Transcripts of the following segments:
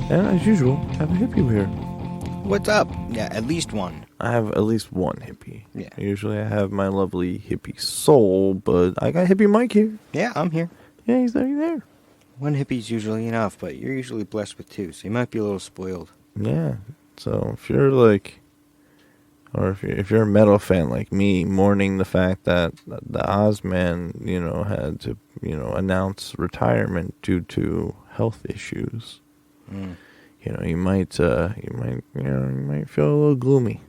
And as usual, I have a hippie here. What's up? Yeah, at least one. I have at least one hippie. Yeah. Usually I have my lovely Hippie Soul, but I got Hippie Mike here. Yeah, I'm here. Yeah, he's there. One hippie's usually enough, but you're usually blessed with two, so you might be a little spoiled. Yeah. So if you're like, or if you're a metal fan like me, mourning the fact that the Ozman, had to, announce retirement due to health issues, you might feel a little gloomy.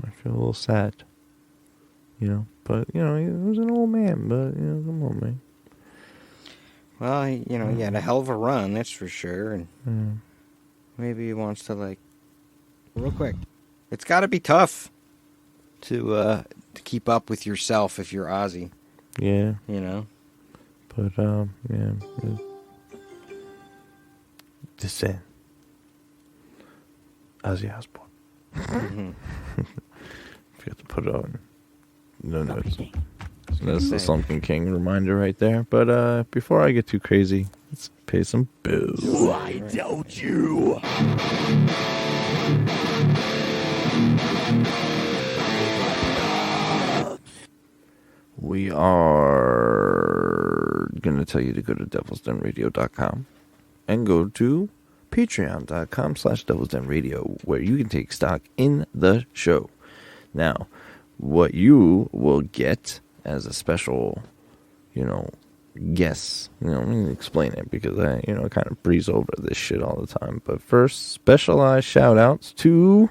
I feel a little sad, but, he was an old man, but, come on, man. Well, he had a hell of a run, that's for sure, and maybe he wants to, real quick, it's got to be tough to keep up with yourself if you're Ozzy. Yeah. But, yeah. Just saying. Ozzy Osbourne. Forgot to put it on. No notes. So that's the Slumpkin King reminder right there. But before I get too crazy, let's pay some bills. Why don't you? We are going to tell you to go to devilsdenradio.com and go to patreon.com/devilsdenradio, where you can take stock in the show. Now, what you will get as a special, guest, let me explain it because I, kind of breeze over this shit all the time. But first, specialized shout outs to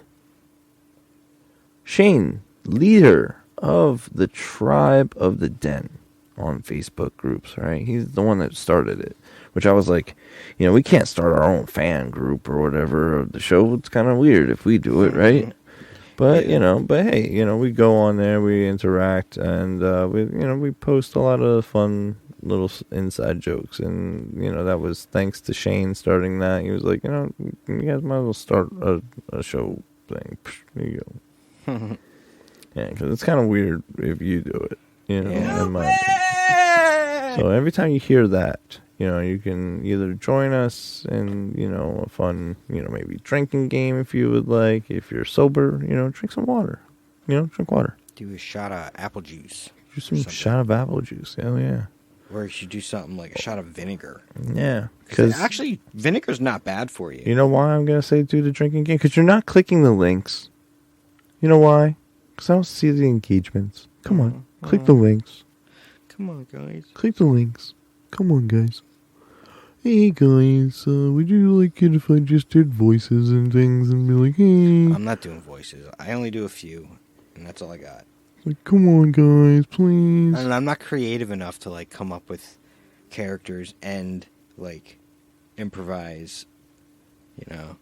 Shane, leader of the Tribe of the Den on Facebook groups, right? He's the one that started it, which I was like, we can't start our own fan group or whatever of the show. It's kind of weird if we do it, right? But, hey, we go on there, we interact, and we post a lot of fun little inside jokes, and, that was thanks to Shane starting that. He was like, you guys might as well start a show thing. There you go. Yeah, because it's kind of weird if you do it, in my opinion. So every time you hear that, you can either join us in, a fun, maybe drinking game if you would like. If you're sober, drink some water. Drink water. Do a shot of apple juice. Do some shot of apple juice. Hell yeah. Or you should do something like a shot of vinegar. Yeah. Because actually, vinegar's not bad for you. You know why I'm going to say do the drinking game? Because you're not clicking the links. You know why? Because I don't see the engagements. Come on. Click the links. Come on, guys. Click the links. Come on, guys. Hey, guys. Would you like it if I just did voices and things and be like, hey? I'm not doing voices. I only do a few, and that's all I got. Like, come on, guys, please. And I'm not creative enough to, come up with characters and, improvise, You're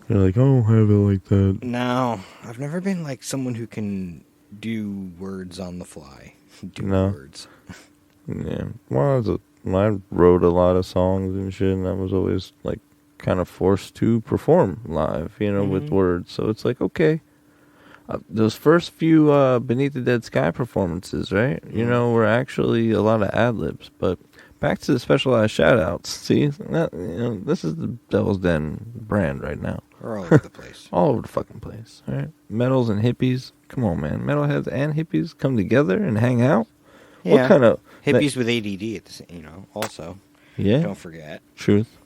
like, I don't have it like that. No, I've never been someone who can do words on the fly. Words. Yeah. Well, I wrote a lot of songs and shit, and I was always, kind of forced to perform live, with words. So it's like, okay. Those first few Beneath the Dead Sky performances, right? Were actually a lot of ad-libs. But back to the specialized shout-outs. See, this is the Devil's Den brand right now. We're all over the place. All over the fucking place, all right? Metals and hippies. Come on, man. Metalheads and hippies come together and hang out? Yeah. What kind of... Hippies with ADD, at the also. Yeah. Don't forget. Truth.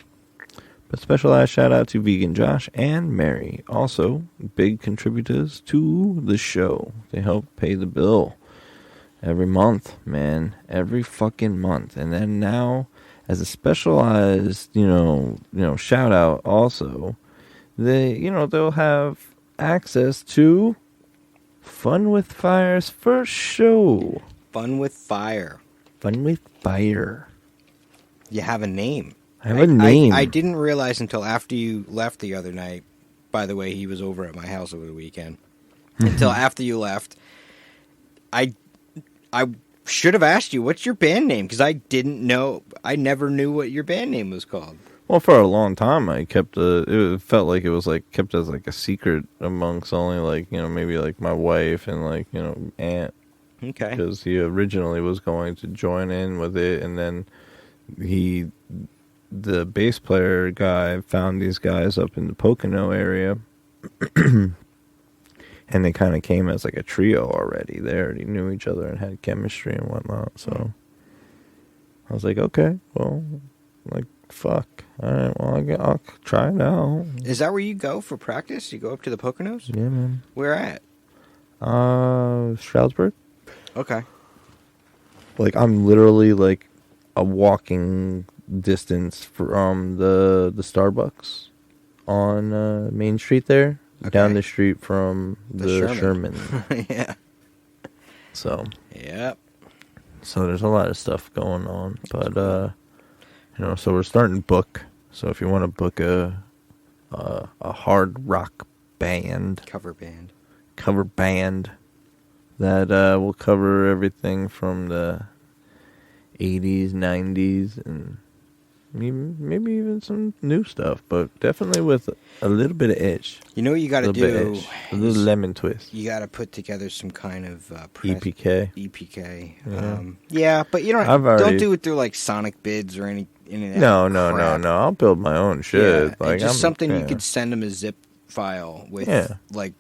But specialized shout out to VeganJosh and Mary. Also, big contributors to the show. They help pay the bill every month, man. Every fucking month. And then now, as a specialized, shout out also, they'll have access to Fun with Fire's first show. Fun with Fire. Fun with Fire. You have a name. I have a name. I didn't realize until after you left the other night. By the way, he was over at my house over the weekend. Until after you left, I should have asked you, what's your band name? Because I didn't know. I never knew what your band name was called. Well, for a long time, I kept it felt like it was kept as a secret amongst only maybe my wife and aunt. Okay. Because he originally was going to join in with it, and then he the bass player guy found these guys up in the Pocono area, and they kind of came as like a trio already. They already knew each other and had chemistry and whatnot. So I was like, okay, well, like, fuck. All right, well, I'll try it out. Is that where you go for practice? You go up to the Poconos? Yeah, man. Where at? Stroudsburg. Okay. Like, I'm literally like a walking distance from the Starbucks on Main Street there, down the street from the Sherman. Yeah. So. Yep. So there's a lot of stuff going on, but you know, so we're starting Book. So if you want to book a hard rock band, cover band that will cover everything from the 80s, 90s, and maybe even some new stuff, but definitely with a little bit of edge. You know what you got to do? A little lemon twist. You got to put together some kind of EPK. EPK. Yeah, but you don't do it through like Sonic bids or any No. I'll build my own shit. Yeah, like just something you could send them a zip file with, like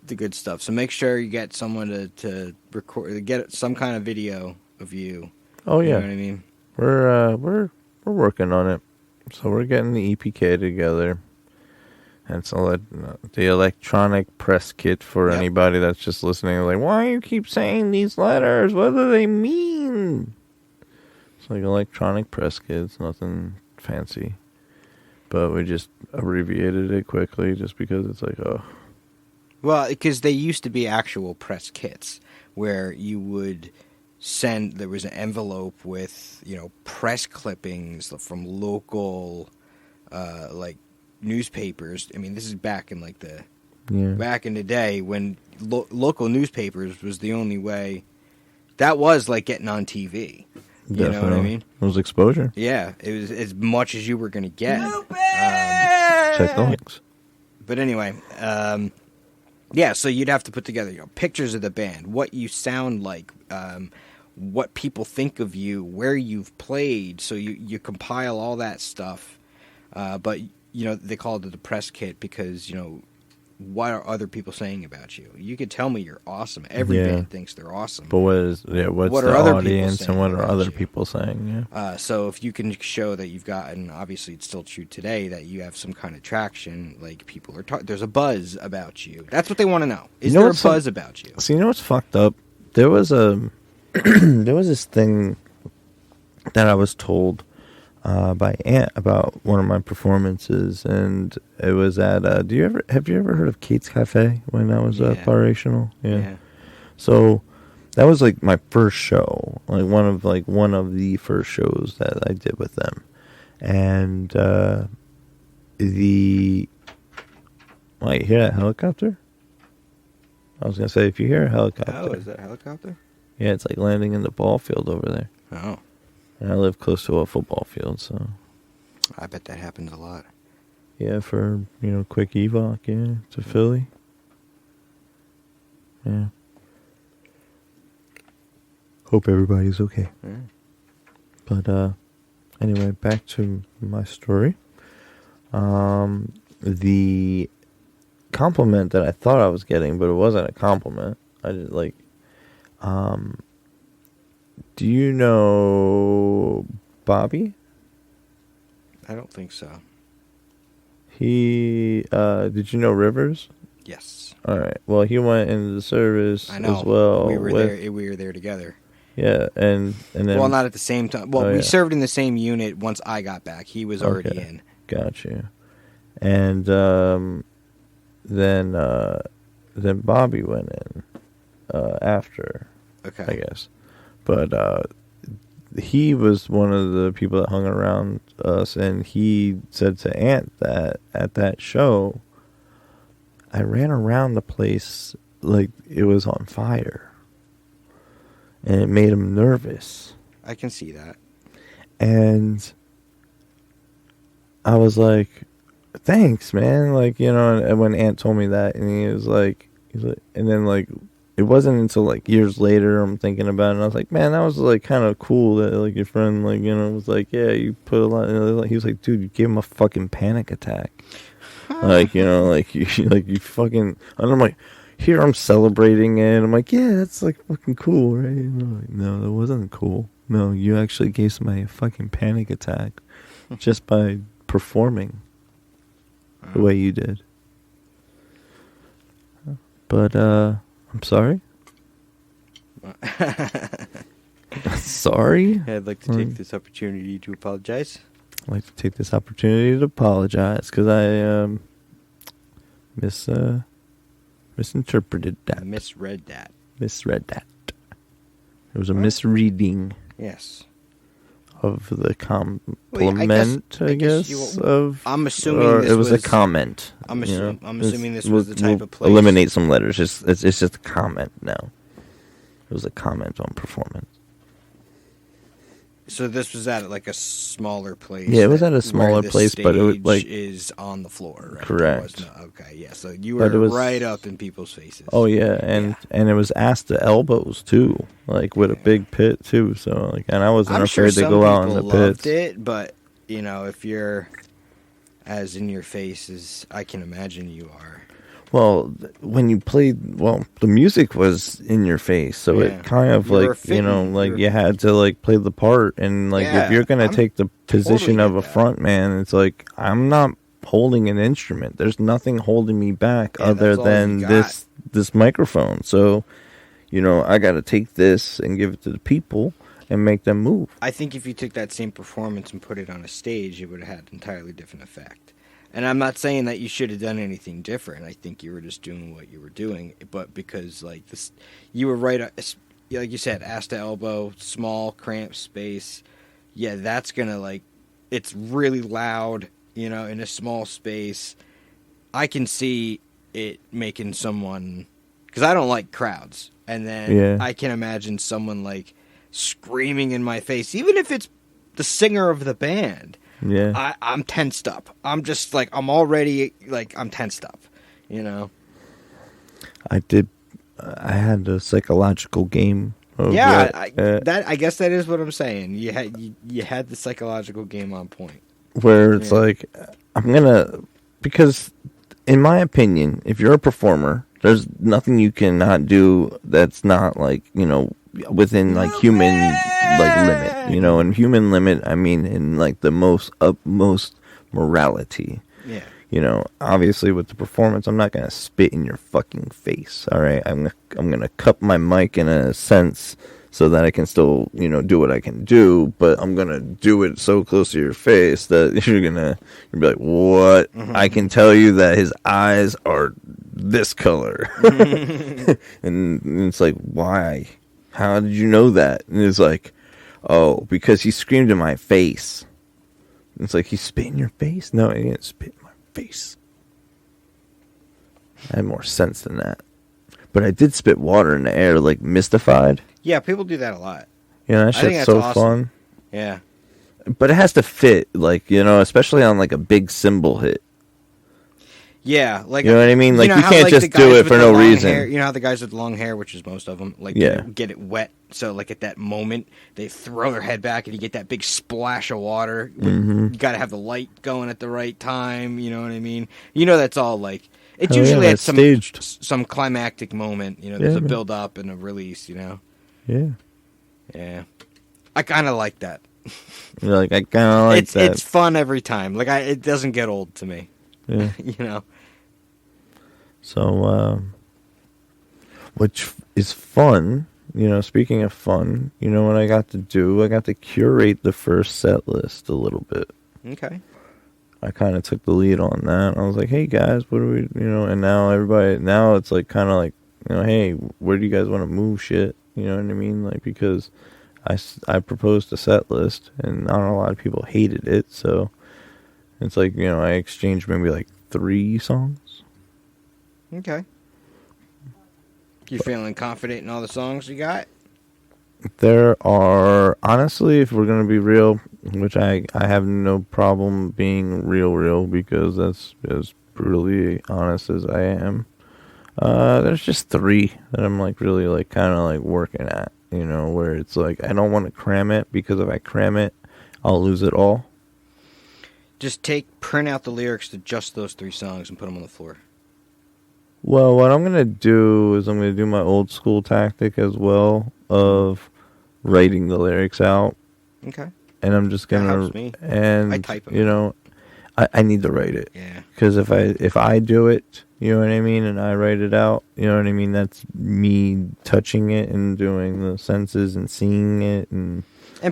the good stuff. So make sure you get someone to record, get some kind of video of you. Oh yeah, you know what I mean. We're working on it. So we're getting the EPK together. And so the electronic press kit for anybody that's just listening. Like, why do you keep saying these letters? What do they mean? It's like electronic press kit. It's nothing fancy. But we just abbreviated it quickly just because it's like, oh. Well, because they used to be actual press kits where you would there was an envelope with, press clippings from local, like, newspapers. I mean, this is back in, like, back in the day when local newspapers was the only way. That was like getting on TV. You know what I mean? It was exposure. Yeah, it was as much as you were going to get. Check the links. But anyway, yeah, so you'd have to put together pictures of the band, what you sound like, what people think of you, where you've played. So you compile all that stuff. But, they call it the press kit because, what are other people saying about you? You could tell me you're awesome. Every band thinks they're awesome. But what's the audience and what are other people saying? Yeah. So if you can show that you've got, and obviously it's still true today, that you have some kind of traction, like people are there's a buzz about you. That's what they want to know. Is there a buzz about you? So you know what's fucked up? There was there was this thing that I was told by Ant about one of my performances, and it was at have you ever heard of Kate's Cafe when I was biracial? Yeah. So that was like my first show, like one of the first shows that I did with them, and you hear that helicopter? I was gonna say, if you hear a helicopter. Oh, is that a helicopter? Yeah, it's like landing in the ball field over there. Oh. And I live close to a football field, so. I bet that happens a lot. Yeah, for, quick evac, to Philly. Yeah. Hope everybody's okay. Yeah. But, anyway, back to my story. The compliment that I thought I was getting, but it wasn't a compliment. I did, do you know Bobby? I don't think so. He, did you know Rivers? Yes. All right. Well, he went into the service as well. We were there together. Yeah, and then. Well, not at the same time. Well, we served in the same unit once I got back. He was already in. Gotcha. And then Bobby went in after. Okay. I guess. But he was one of the people that hung around us, and he said to Ant that at that show, I ran around the place like it was on fire. And it made him nervous. I can see that. And I was like, thanks, man. And when Ant told me that, and he was like, and then it wasn't until like years later I'm thinking about it, and I was like, man, that was like kind of cool that like your friend like was like, yeah, you put a lot. He was like, dude, you gave him a fucking panic attack. Like like you fucking. And I'm like, here I'm celebrating it. I'm like, yeah, that's like fucking cool, right? And I'm like, no, that wasn't cool. No, you actually gave somebody a fucking panic attack just by performing the way you did. But I'm sorry. Sorry? I'd like to take this opportunity to apologize. I'd like to take this opportunity to apologize because I misinterpreted that. Misread that. It was a misreading. Yes. Of the compliment, I guess I'm assuming this it was a comment. I'm assuming this was the type of place. Eliminate some letters. It's just a comment now. It was a comment on performance. So this was at like a smaller place. Yeah, it was at a smaller place, but it was like is on the floor. Right? Correct. Okay, yeah. So you were right up in people's faces. Oh yeah, and it was ass to elbows too, like with a big pit too. So like, and I wasn't afraid to go out in the pits. It, but if you're as in your face as I can imagine you are. Well, when you played, the music was in your face, so it kind of you had to like play the part, and like if you're gonna take the position of a front man, it's like I'm not holding an instrument. There's nothing holding me back other than this microphone. So, I got to take this and give it to the people and make them move. I think if you took that same performance and put it on a stage, it would have had an entirely different effect. And I'm not saying that you should have done anything different. I think you were just doing what you were doing. But because, like, this, you were right, like you said, ass to elbow, small, cramped space. Yeah, that's going to, like, it's really loud, in a small space. I can see it making someone, because I don't like crowds. And then I can imagine someone, like, screaming in my face, even if it's the singer of the band. Yeah, I'm tensed up. I'm just like I'm already like I'm tensed up, I had a psychological game. I guess that is what I'm saying. You had the psychological game on point. Where it's like because in my opinion, if you're a performer, there's nothing you cannot do that's not like within like human like limit, and human limit I mean in like the most utmost morality. Obviously with the performance I'm not gonna spit in your fucking face, all right? I'm gonna cup my mic in a sense so that I can still do what I can do, but I'm gonna do it so close to your face that you'll be like, what? I can tell you that his eyes are this color. And it's like, why? How did you know that? And it's like, oh, because he screamed in my face. And it's like, he spit in your face? No, he didn't spit in my face. I had more sense than that. But I did spit water in the air, like mystified. Yeah, people do that a lot. That shit's so awesome. Fun. Yeah. But it has to fit, like, especially on like a big cymbal hit. Yeah, like you know what I mean. Like you can't just do it for no reason. Hair, how the guys with long hair, which is most of them, like get it wet. So like at that moment, they throw their head back and you get that big splash of water. You got to have the light going at the right time. You know what I mean? That's all like it's usually at some climactic moment. There's a build up and a release. Yeah. Yeah. I kind of like that. You're like I kind of like that. It's fun every time. Like it doesn't get old to me. Yeah. So, which is fun, speaking of fun, what I got to do? I got to curate the first set list a little bit. Okay. I kind of took the lead on that. I was like, hey guys, what do we, and now it's like kind of like, hey, where do you guys want to move shit? You know what I mean? Like, because I proposed a set list and not a lot of people hated it. So it's like, I exchanged maybe like 3 songs. Okay. You feeling confident in all the songs you got? There are, honestly, if we're going to be real, which I have no problem being real because that's as brutally honest as I am. There's just 3 that I'm like really like kind of like working at, you know, where it's like I don't want to cram it because if I cram it, I'll lose it all. Just print out the lyrics to just those 3 songs and put them on the floor. Well, what I'm gonna do is I'm gonna do my old school tactic as well of writing the lyrics out. Okay. And I'm just gonna, That helps me. and I type 'em. you know, I need to write it. Yeah. Because if I do it, you know what I mean, and I write it out, you know what I mean, that's me touching it and doing the senses and seeing it, and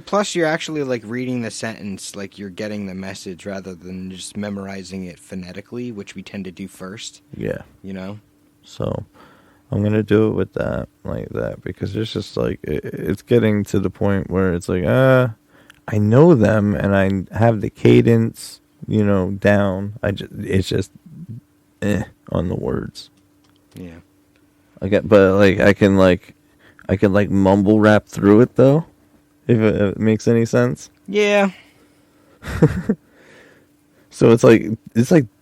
plus you're actually like reading the sentence, like you're getting the message rather than just memorizing it phonetically, which we tend to do first. yeah. You know? So I'm gonna do it with that, like that, because it's just like it's getting to the point where it's like, I know them and I have the cadence, you know, down. It's just on the words. Yeah. But like I can mumble rap through it though, if it makes any sense. Yeah. So it's like,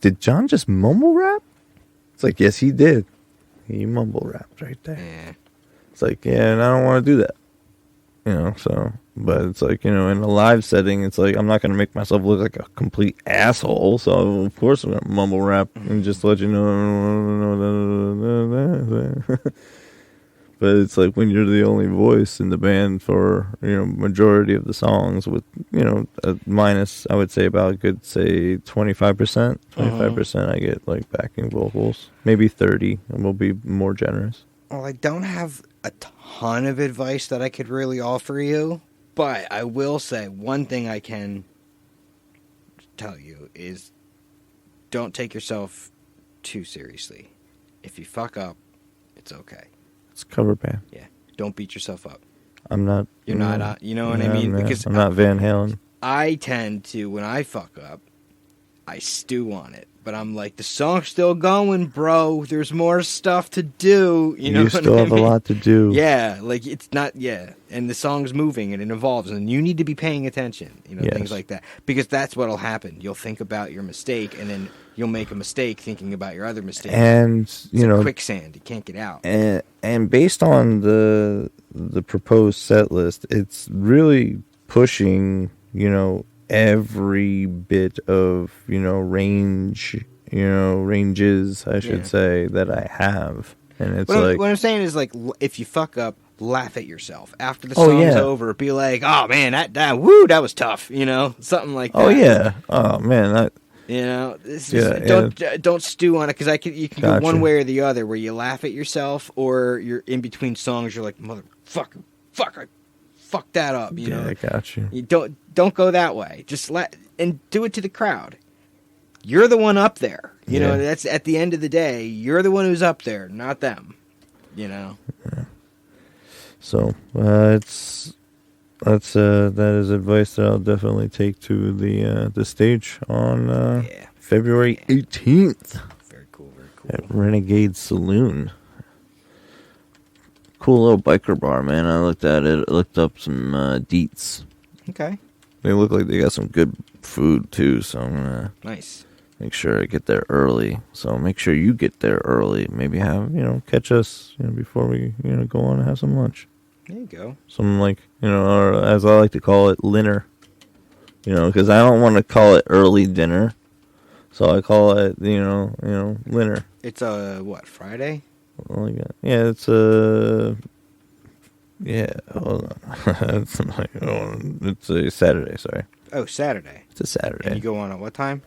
did John just mumble rap? It's like, yes, he did. He mumble rapped right there. Yeah. It's like, yeah, and I don't want to do that. You know, so, but it's like, you know, in a live setting, it's like, I'm not going to make myself look like a complete asshole. So, of course, I'm going to mumble rap and just let you know. But it's like when you're the only voice in the band for, you know, majority of the songs with, you know, a minus, I would say about a good, say, 25%. 25% I get, like, backing vocals. Maybe 30, and we'll be more generous. Well, I don't have a ton of advice that I could really offer you, but I will say one thing I can tell you is don't take yourself too seriously. If you fuck up, it's okay. It's a cover band. Yeah. Don't beat yourself up. I'm not. You're not, you know what I mean? Because I'm not Van Halen. I tend to, when I fuck up, I stew on it. But I'm like, the song's still going, bro. There's more stuff to do. You know what still I have mean? a lot to do. Yeah, like it's not, yeah. And the song's moving and it evolves and you need to be paying attention, you know, Yes. things like that. Because that's what'll happen. You'll think about your mistake and then you'll make a mistake thinking about your other mistake. And, it's you know, quicksand. You can't get out. and based on the proposed set list, it's really pushing, you know, every bit of, you know, ranges, I should say, that I have. And it's what I'm saying is, like, if you fuck up, laugh at yourself. After the song's over, be like, oh, man, that was tough, you know? Something like that. Oh, yeah. Oh, man, you know, don't stew on it, because you can go one way or the other, where you laugh at yourself, or you're in between songs, you're like, motherfucker, I fucked that up, you know? I got you. You don't go that way. Just and do it to the crowd. You're the one up there. You know, that's at the end of the day, you're the one who's up there, not them. You know. Yeah. So that is advice that I'll definitely take to the stage on February 18th. Very cool. At Renegade Saloon. Cool little biker bar, man. I looked at it. Looked up some deets. Okay. They look like they got some good food too. So I'm gonna make sure I get there early. So make sure you get there early. Maybe catch us before we go on and have some lunch. There you go. Some or as I like to call it, dinner. Because I don't want to call it early dinner. So I call it dinner. It's Friday? Yeah, it's hold on. It's a Saturday, sorry. Oh, Saturday. It's a Saturday. And you go on at what time?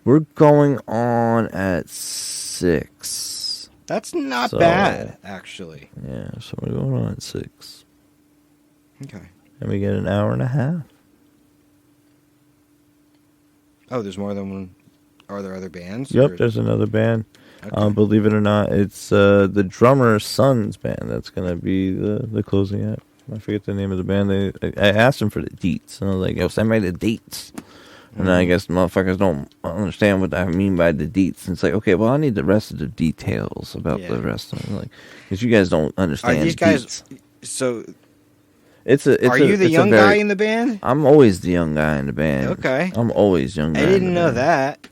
We're going on at 6. That's not bad, actually. Yeah, so we're going on at 6. Okay. And we get an hour and a half. Oh, there's more than one. Are there other bands? Yep, there's another band. Okay. Believe it or not, it's the drummer's son's band that's going to be the closing act. I forget the name of the band. I asked him for the deets, and I was like, yo, send me the deets. And I guess motherfuckers don't understand what I mean by the deets. And it's like, okay, well, I need the rest of the details about the rest of it. Because you guys don't understand. Are these guys... deets. So... Are you the young guy in the band? I'm always the young guy in the band. Okay. I'm always young guy. I didn't know that.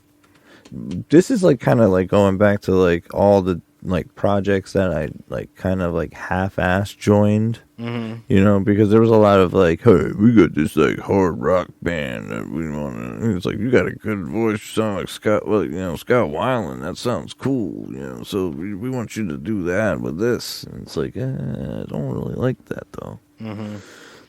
This is kind of going back to all the like projects that I like kind of like half-ass joined. Mm-hmm. You know, because there was a lot of like, hey, we got this like hard rock band that we want to. It's like, you got a good voice, you sound like Scott. Well, you know, Scott Weiland. That sounds cool. You know, so we want you to do that with this. And it's like, I don't really like that though. Mm-hmm.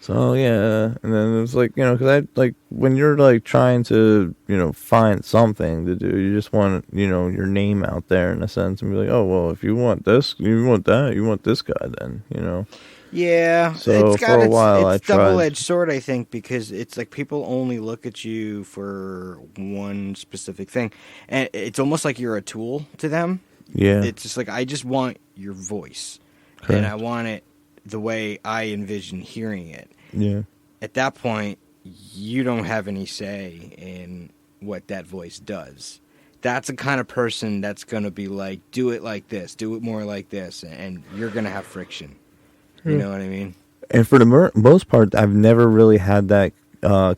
So yeah, and then it's like, you know, because I like when you're like trying to, you know, find something to do, you just want, you know, your name out there in a sense, and be like, oh well, if you want this, you want that, you want this guy, then, you know. Yeah, So for a while, I tried. double-edged sword, I think, because it's like people only look at you for one specific thing, and it's almost like you're a tool to them. Yeah, It's just like, I just want your voice, correct. and I want it the way I envision hearing it. Yeah. At that point, you don't have any say in what that voice does. That's the kind of person that's going to be like, do it like this, do it more like this, and you're going to have friction. You know what I mean? And for the most part, I've never really had that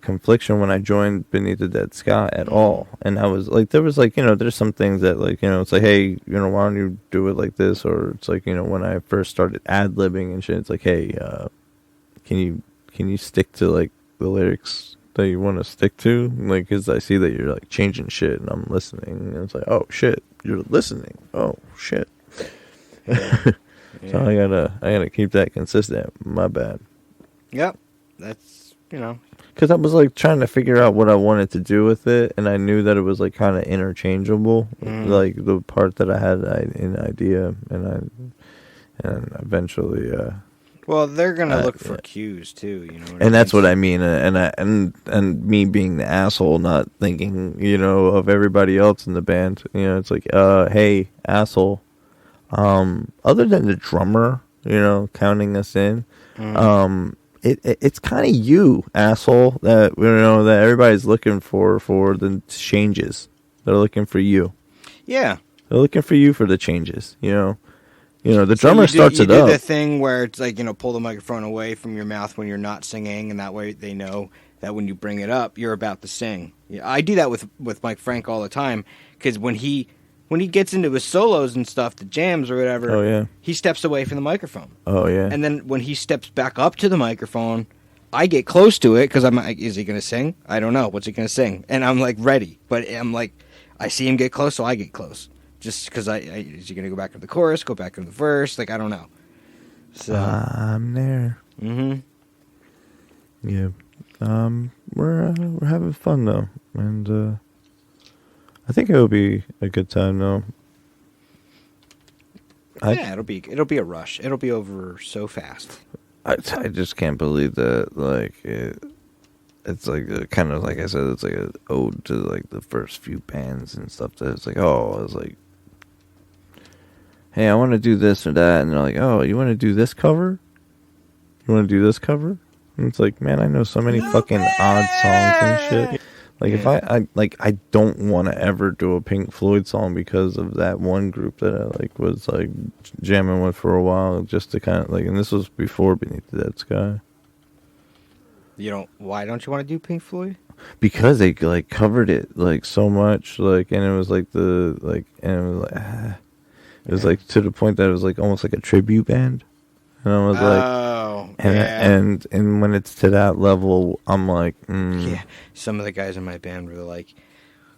confliction when I joined Beneath the Dead Sky at all. And I was like, there was like, you know, there's some things that like, you know, it's like, hey, you know, why don't you do it like this? Or it's like, you know, when I first started ad-libbing and shit, it's like, hey, can you stick to like the lyrics that you want to stick to? Like, because I see that you're like changing shit and I'm listening. And it's like, oh shit, you're listening. Oh shit. Yeah. So I gotta keep that consistent. My bad. Yep. That's, you know. Because I was like trying to figure out what I wanted to do with it, and I knew that it was like kind of interchangeable. Like the part that I had an idea, and eventually. Well, they're gonna look for cues too, you know. And that's what I mean, and me being the asshole, not thinking, you know, of everybody else in the band. You know, it's like, hey, asshole. Other than the drummer, you know, counting us in, it's kind of you, asshole, that, you know, that everybody's looking for the changes. They're looking for you. Yeah. They're looking for you for the changes, you know. You know, the drummer starts it up. You do the thing where it's like, you know, pull the microphone away from your mouth when you're not singing, and that way they know that when you bring it up, you're about to sing. Yeah, I do that with Mike Frank all the time, because when he gets into his solos and stuff, the jams or whatever, oh, yeah, he steps away from the microphone. Oh, yeah. And then when he steps back up to the microphone, I get close to it because I'm like, is he going to sing? I don't know. What's he going to sing? And I'm like, ready. But I'm like, I see him get close, so I get close. Just because is he going to go back to the chorus, go back to the verse? Like, I don't know. So I'm there. Mm-hmm. Yeah. We're having fun, though. And, I think it'll be a good time, though. Yeah, it'll be a rush. It'll be over so fast. I just can't believe that. Like it's like kind of like I said, it's like an ode to like the first few bands and stuff. That it's like, oh, I was like, hey, I want to do this or that, and they're like, oh, you want to do this cover? You want to do this cover? And it's like, man, I know so many fucking odd songs and shit. Like, if I don't want to ever do a Pink Floyd song because of that one group that I, like, was, like, jamming with for a while, just to kind of, like, and this was before Beneath the Dead Sky. Why don't you want to do Pink Floyd? Because they, like, covered it, like, so much, like, and it was, like, it was, like, to the point that it was, like, almost like a tribute band. And I was like, and when it's to that level, I'm like, yeah. Some of the guys in my band were like,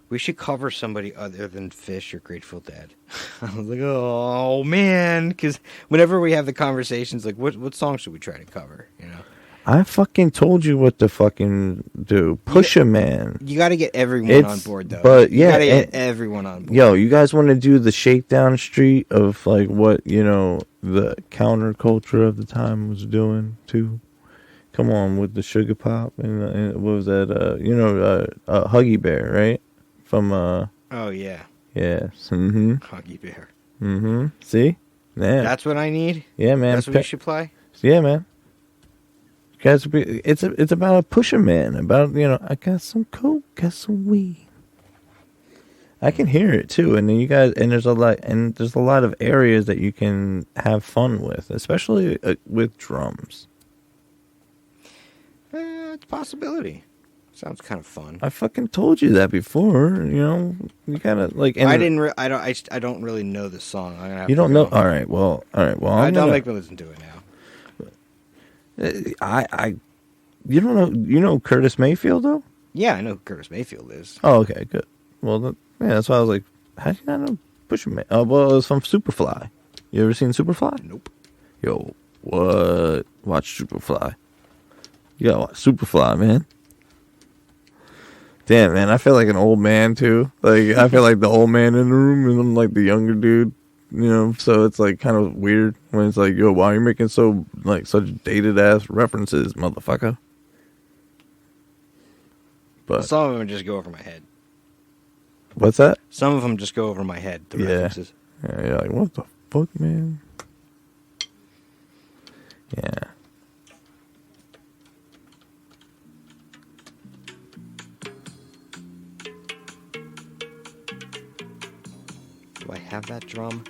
we should cover somebody other than Fish or Grateful Dead. I was like, oh man, because whenever we have the conversations, like, what song should we try to cover? You know, I fucking told you what to fucking do. Push a man. You got to get everyone on board, though. But yeah, you got to get everyone on board. Yo, you guys want to do the Shakedown Street of like what, you know, the counterculture of the time was doing too? Come on, with the Sugar Pop and what was that? Huggy Bear, right? From Oh yeah. Yes. Mm-hmm. Huggy Bear. Mm-hmm. See? Yeah. That's what I need. Yeah, man. That's what you should play. Yeah, man. Guys, it's about a pusher man. About, you know, I got some coke, got some weed. I can hear it too, and then you guys, and there's a lot of areas that you can have fun with, especially with drums. It's a possibility. Sounds kind of fun. I fucking told you that before. You know, you gotta like. And I don't really know this song. I'm gonna have you to don't go. know. All right. Well. Don't make me listen to it now. You don't know. You know Curtis Mayfield though. Yeah, I know who Curtis Mayfield is. Oh, okay, good. Well, that's why I was like, how do you not know Pusha Man? Oh, well, it's from Superfly. You ever seen Superfly? Nope. Yo, what? Watch Superfly. You gotta watch Superfly, man. Damn, man, I feel like an old man, too. Like, I feel like the old man in the room, and I'm like the younger dude, you know? So it's, like, kind of weird when it's like, yo, why are you making such dated-ass references, motherfucker? But some of them just go over my head. What's that? Some of them just go over my head, the references. Yeah, you're like, what the fuck, man? Yeah. Do I have that drum?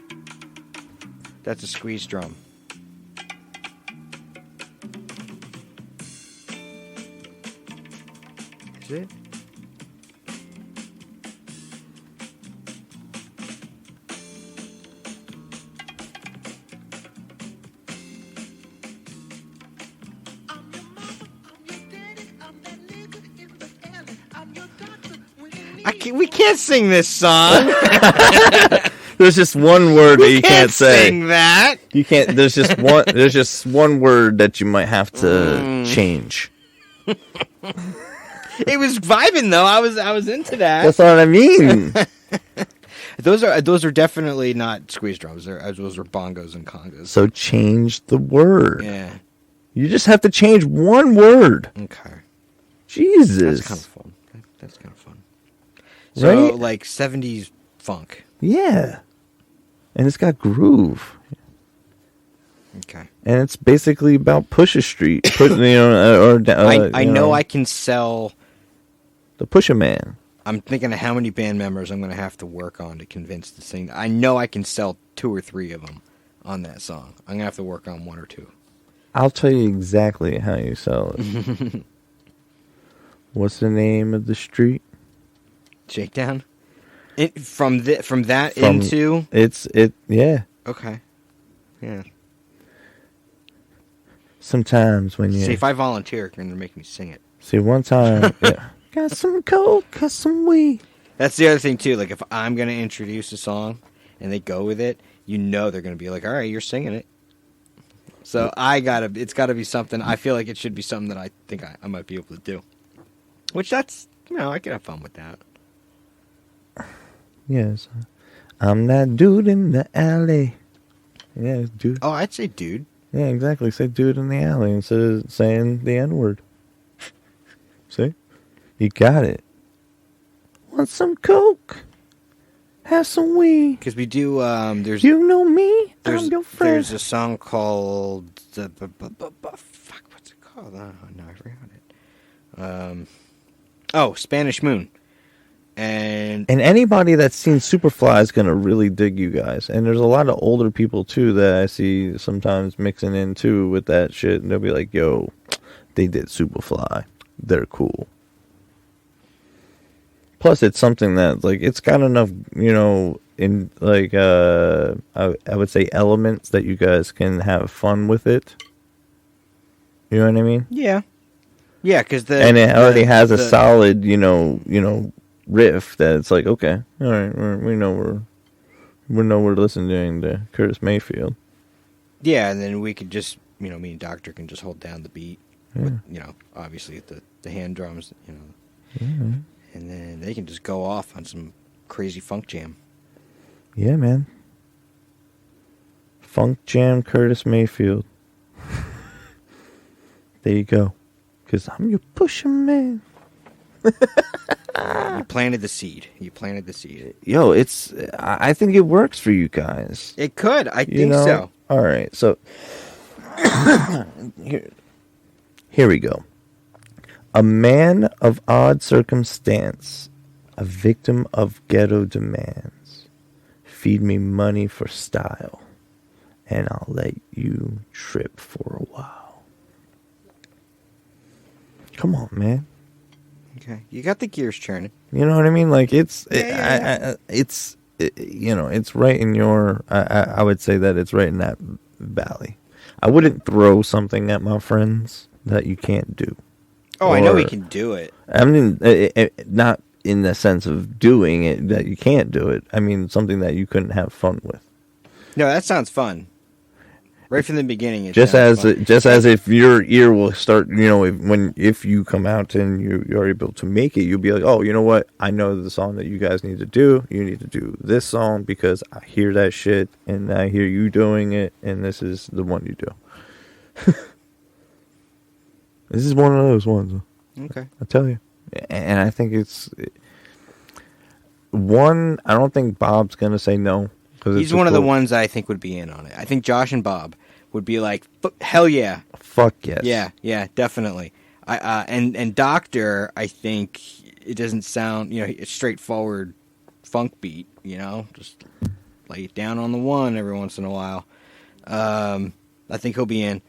That's a squeeze drum. Is it? We can't sing this song. There's just one word that you can't say. Sing that. You can't. There's just one. There's just one word that you might have to change. It was vibing though. I was into that. That's what I mean. Those are definitely not squeeze drums. Those are bongos and congas. So change the word. Yeah. You just have to change one word. Okay. Jesus. That's kind of fun. That's kind of fun. So, right? like 70s funk. Yeah. And it's got groove. Okay. And it's basically about Pusha Street. I know I can sell... The Pusha Man. I'm thinking of how many band members I'm going to have to work on to convince to sing. I know I can sell 2 or 3 of them on that song. I'm going to have to work on 1 or 2. I'll tell you exactly how you sell it. What's the name of the street? Shakedown? Yeah. Okay. Yeah. Sometimes when you... See, if I volunteer, you're going to make me sing it. See, one time... Yeah. Got some coke, got some weed. That's the other thing, too. Like, if I'm going to introduce a song and they go with it, you know they're going to be like, all right, you're singing it. So it's got to be something. I feel like it should be something that I think I might be able to do. Which that's, I could have fun with that. Yes. I'm that dude in the alley. Yeah, dude. Oh, I'd say dude. Yeah, exactly. Say dude in the alley instead of saying the N-word. See? You got it. Want some coke? Have some weed. Because we do, there's... You know me? I'm your friend. There's a song called... Fuck, what's it called? Oh, no, I forgot it. Spanish Moon. And anybody that's seen Superfly is going to really dig you guys. And there's a lot of older people, too, that I see sometimes mixing in, too, with that shit. And they'll be like, yo, they did Superfly. They're cool. Plus, it's something that, like, it's got enough, in, like, I would say elements that you guys can have fun with it. You know what I mean? Yeah. Yeah, because and it already has a solid, riff that it's like, okay, all right, we know we're listening to Curtis Mayfield. Yeah, and then we could just, me and Doctor can just hold down the beat. Yeah. With, obviously the hand drums, Yeah. And then they can just go off on some crazy funk jam. Yeah, man. Funk jam Curtis Mayfield. There you go. Because I'm your pusher man. You planted the seed. Yo, I think it works for you guys. It could. I think so. All right. So, here we go. A man of odd circumstance, a victim of ghetto demands. Feed me money for style, and I'll let you trip for a while. Come on, man. Okay, you got the gears churning. You know what I mean? Like it's right in your. I would say that it's right in that valley. I wouldn't throw something at my friends that you can't do. Oh, I know he can do it. I mean, not in the sense of doing it that you can't do it. I mean, something that you couldn't have fun with. No, that sounds fun. Right from the beginning, Just as if your ear will start, if you come out and you're able to make it, you'll be like, oh, you know what? I know the song that you guys need to do. You need to do this song because I hear that shit and I hear you doing it, and this is the one you do. This is one of those ones. Okay. I tell you. And I think it's one. I don't think Bob's gonna say no. He's one of the ones that I think would be in on it. I think Josh and Bob would be like, hell yeah. Fuck yes. Yeah, definitely. And Doctor, I think it doesn't sound, it's straightforward funk beat, just lay it down on the one every once in a while. I think he'll be in.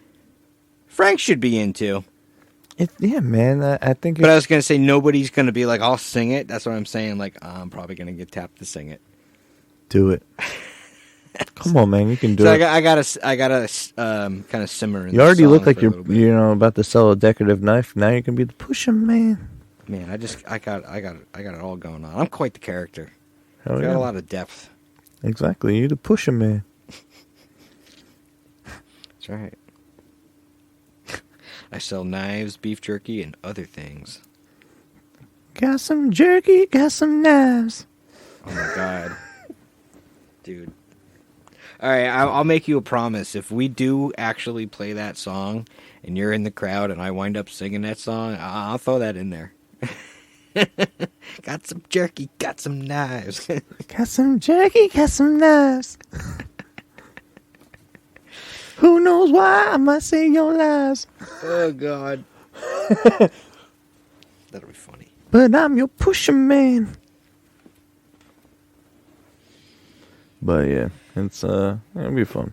Frank should be in too. Yeah, man. I think. But I was gonna say nobody's gonna be like, I'll sing it. That's what I'm saying. Like, I'm probably gonna get tapped to sing it. Do it. Come on, man. You can do so it. I gotta kind of simmer. You already look like you're, about to sell a decorative knife. Now you can be the pusher man. Man, I got it all going on. I'm quite the character. Hell Got a lot of depth. Exactly. You're the pusher man. That's right. I sell knives, beef jerky, and other things. Got some jerky, got some knives. Oh my god. Dude. Alright, I'll make you a promise. If we do actually play that song, and you're in the crowd, and I wind up singing that song, I'll throw that in there. Got some jerky, got some knives. Got some jerky, got some knives. Who knows why I might say your lies. Oh, God. That'll be funny. But I'm your pusher man. But yeah, it'll be fun.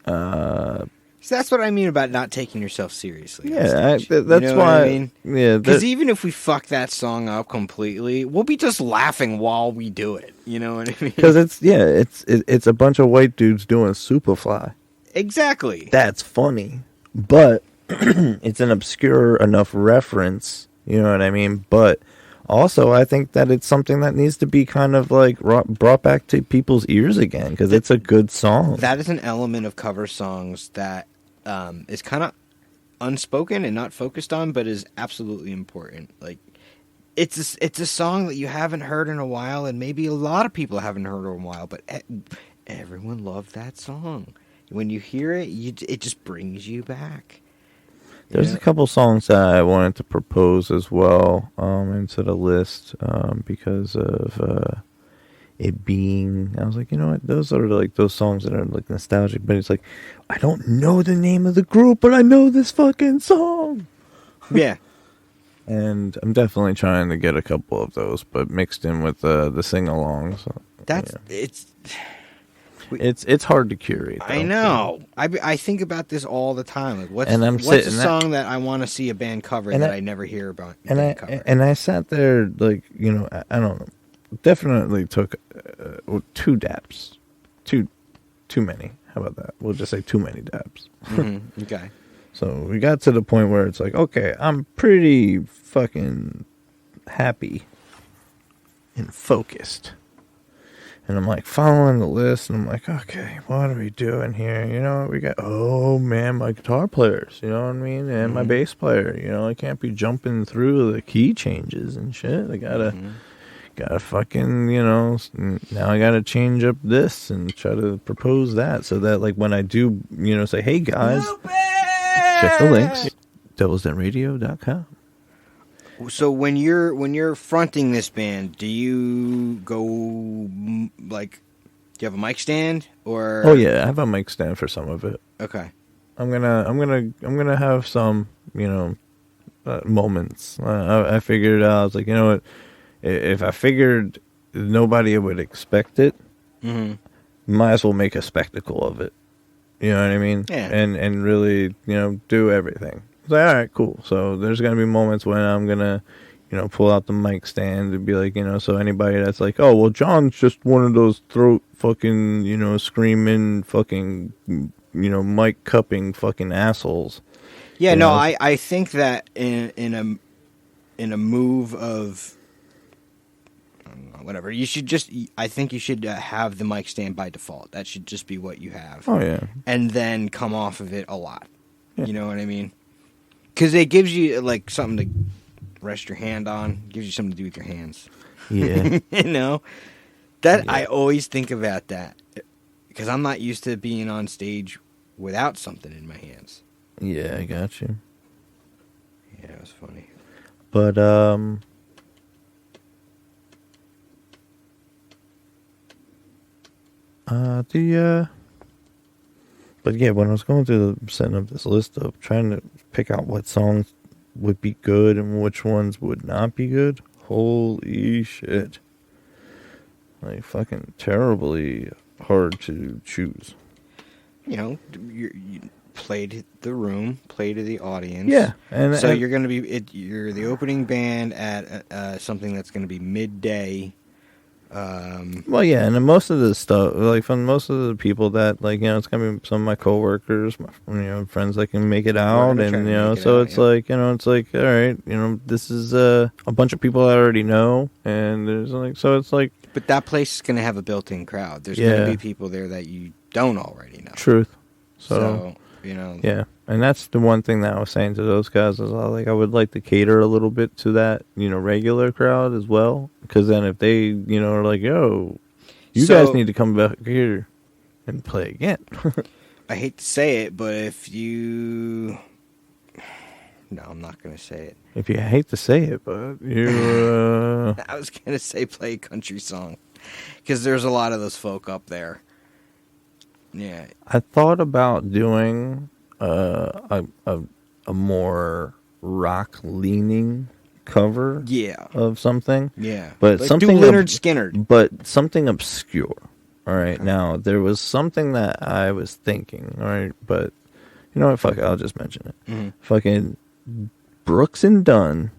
So that's what I mean about not taking yourself seriously. Yeah, that's why. I mean? Yeah, because even if we fuck that song up completely, we'll be just laughing while we do it. You know what I mean? Because it's a bunch of white dudes doing Superfly. Exactly. That's funny, but it's an obscure enough reference. You know what I mean? But also, I think that it's something that needs to be kind of like brought back to people's ears again because it's a good song. That is an element of cover songs that is kind of unspoken and not focused on, but is absolutely important. Like, it's a song that you haven't heard in a while, and maybe a lot of people haven't heard in a while, but everyone loved that song. When you hear it, it just brings you back. There's a couple songs that I wanted to propose as well into the list because of it being. I was like, you know what? Those are like those songs that are like nostalgic, but it's like I don't know the name of the group, but I know this fucking song. Yeah. And I'm definitely trying to get a couple of those, but mixed in with the sing-alongs. It's hard to curate. Though. I know. I think about this all the time. Like, what's a song that I want to see a band cover that I never hear about? And I sat there like, I don't know. Definitely took 2 dabs. Too many. How about that? We'll just say too many dabs. Mm-hmm. Okay. So we got to the point where it's like, okay, I'm pretty fucking happy and focused. And I'm like following the list, and I'm like, okay, what are we doing here? We got, my guitar players, you know what I mean? And my bass player, I can't be jumping through the key changes and shit. I gotta fucking, now I gotta change up this and try to propose that so that, like, when I do, say, hey guys, check the links, devilsdenradio.com. So when you're fronting this band, do you go like? Do you have a mic stand or? Oh yeah, I have a mic stand for some of it. Okay. I'm gonna have some moments. I figured it out. I was like, you know what? If I figured nobody would expect it, might as well make a spectacle of it. You know what I mean? Yeah. And really, do everything. It's like, all right, cool. So there's gonna be moments when I'm gonna, pull out the mic stand and be like, so anybody that's like, oh, well, John's just one of those throat fucking, screaming fucking, mic cupping fucking assholes. Yeah, You no, know? I think that in a move of I don't know, whatever, I think you should have the mic stand by default. That should just be what you have. Oh yeah. And then come off of it a lot. Yeah. You know what I mean? Because it gives you like something to rest your hand on. Gives you something to do with your hands. Yeah. That Yeah. I always think about that because I'm not used to being on stage without something in my hands. Yeah, I got you. Yeah, it was funny. But but yeah, when I was going through setting up this list of trying to pick out what songs would be good and which ones would not be good, holy shit. Like, fucking terribly hard to choose. You played the room, played to the audience. Yeah. And you're going to be, you're the opening band at something that's going to be midday. Well, yeah, and then most of the stuff, like from most of the people that, like, it's gonna be some of my coworkers, my, friends that can make it out, and so it's like, it's like, all right, this is a bunch of people I already know, and there's like, so it's like, but that place is going to have a built-in crowd. There's going to be people there that you don't already know. Truth. So yeah, and that's the one thing that I was saying to those guys is I would like to cater a little bit to that, regular crowd as well, because then if they, are like, yo, you guys need to come back here and play again. I hate to say it, but if you, no, I'm not going to say it. If you hate to say it, but you, I was going to say play a country song, because there's a lot of those folk up there. Yeah, I thought about doing a more rock leaning cover, of something, but like something Leonard Skinner, but something obscure. All right, now there was something that I was thinking. All right, but fuck it, I'll just mention it. Mm-hmm. Fucking Brooks and Dunn,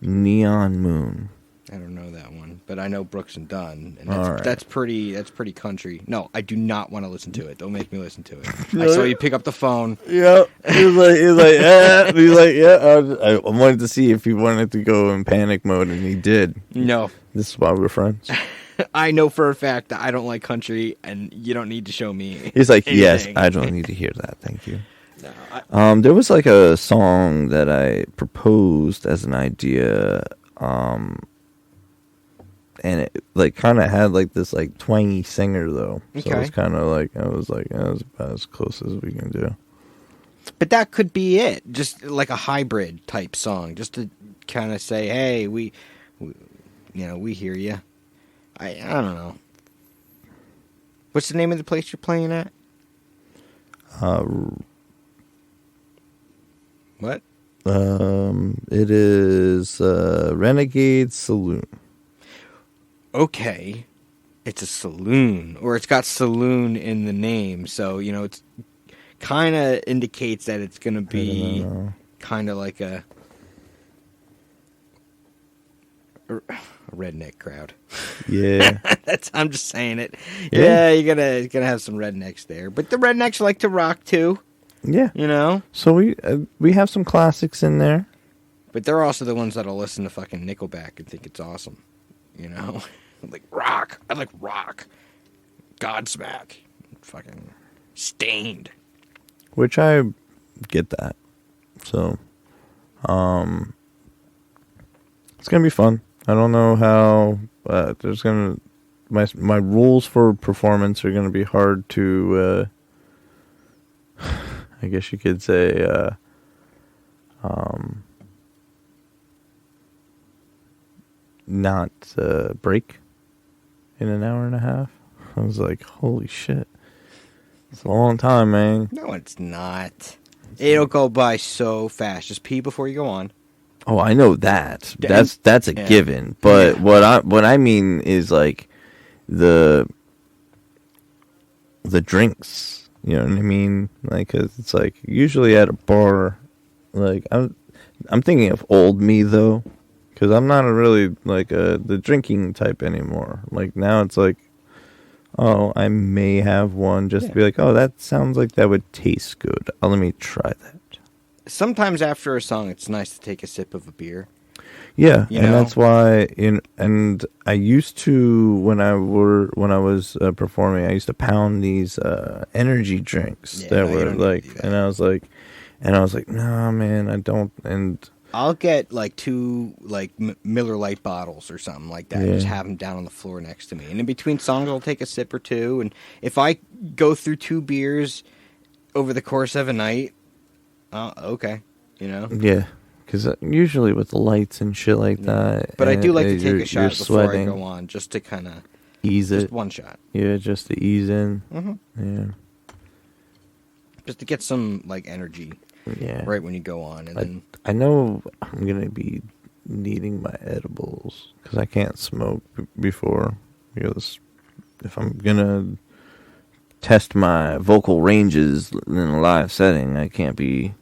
Neon Moon. I don't know that one, but I know Brooks and Dunn, and right. that's pretty country. No, I do not want to listen to it. Don't make me listen to it. I saw you pick up the phone. Yeah, he was like, yeah. He's like, yeah. I wanted to see if he wanted to go in panic mode, and he did. No, this is why we're friends. I know for a fact that I don't like country, and you don't need to show me. He's like, anything. Yes, I don't need to hear that. Thank you. No, there was like a song that I proposed as an idea. And it like kind of had like this like twangy singer though, so it's kind of like I was like, that was about as close as we can do. But that could be it, just like a hybrid type song, just to kind of say, hey, we hear you. I don't know. What's the name of the place you're playing at? What? It is Renegade Saloon. Okay, it's a saloon, or it's got saloon in the name, so it's kind of indicates that it's going to be kind of like a redneck crowd. Yeah, I'm just saying it. Yeah, you're gonna have some rednecks there, but the rednecks like to rock too. Yeah, So we have some classics in there, but they're also the ones that'll listen to fucking Nickelback and think it's awesome. Like rock. I like rock. Godsmack. Fucking Stained. which I get that. So, it's gonna be fun. I don't know how. There's gonna my rules for performance are gonna be hard to. I guess you could say. Not break in an hour and a half. I was like, holy shit. It's a long time, man. No, it's not. It'll go by so fast. Just pee before you go on. Oh, I know that. That's a given. But what I mean is like the drinks. You know what I mean? Like, 'cause it's like usually at a bar, like I'm thinking of old me though, because I'm not really like the drinking type anymore. Like now it's like, oh, I may have one just to be like, oh, that sounds like that would taste good. Oh, let me try that. Sometimes after a song, it's nice to take a sip of a beer. Yeah, You and know? that's why. And I used to when I was performing, I used to pound these energy drinks that you were don't need like, to do that. and I was like, nah, man, I don't. And I'll get like 2 like Miller Lite bottles or something like that. And just have them down on the floor next to me. And in between songs, I'll take a sip or 2. And if I go through 2 beers over the course of a night, okay, you know. yeah, because usually with the lights and shit like that. But I do like to take you're a shot before sweating, I go on, just to kind of ease it. just one shot. Yeah, just to ease in. Yeah. Just to get some like energy. Yeah. Right when you go on, and then I know I'm gonna be needing my edibles because I can't smoke before. Because if I'm gonna test my vocal ranges in a live setting, I can't be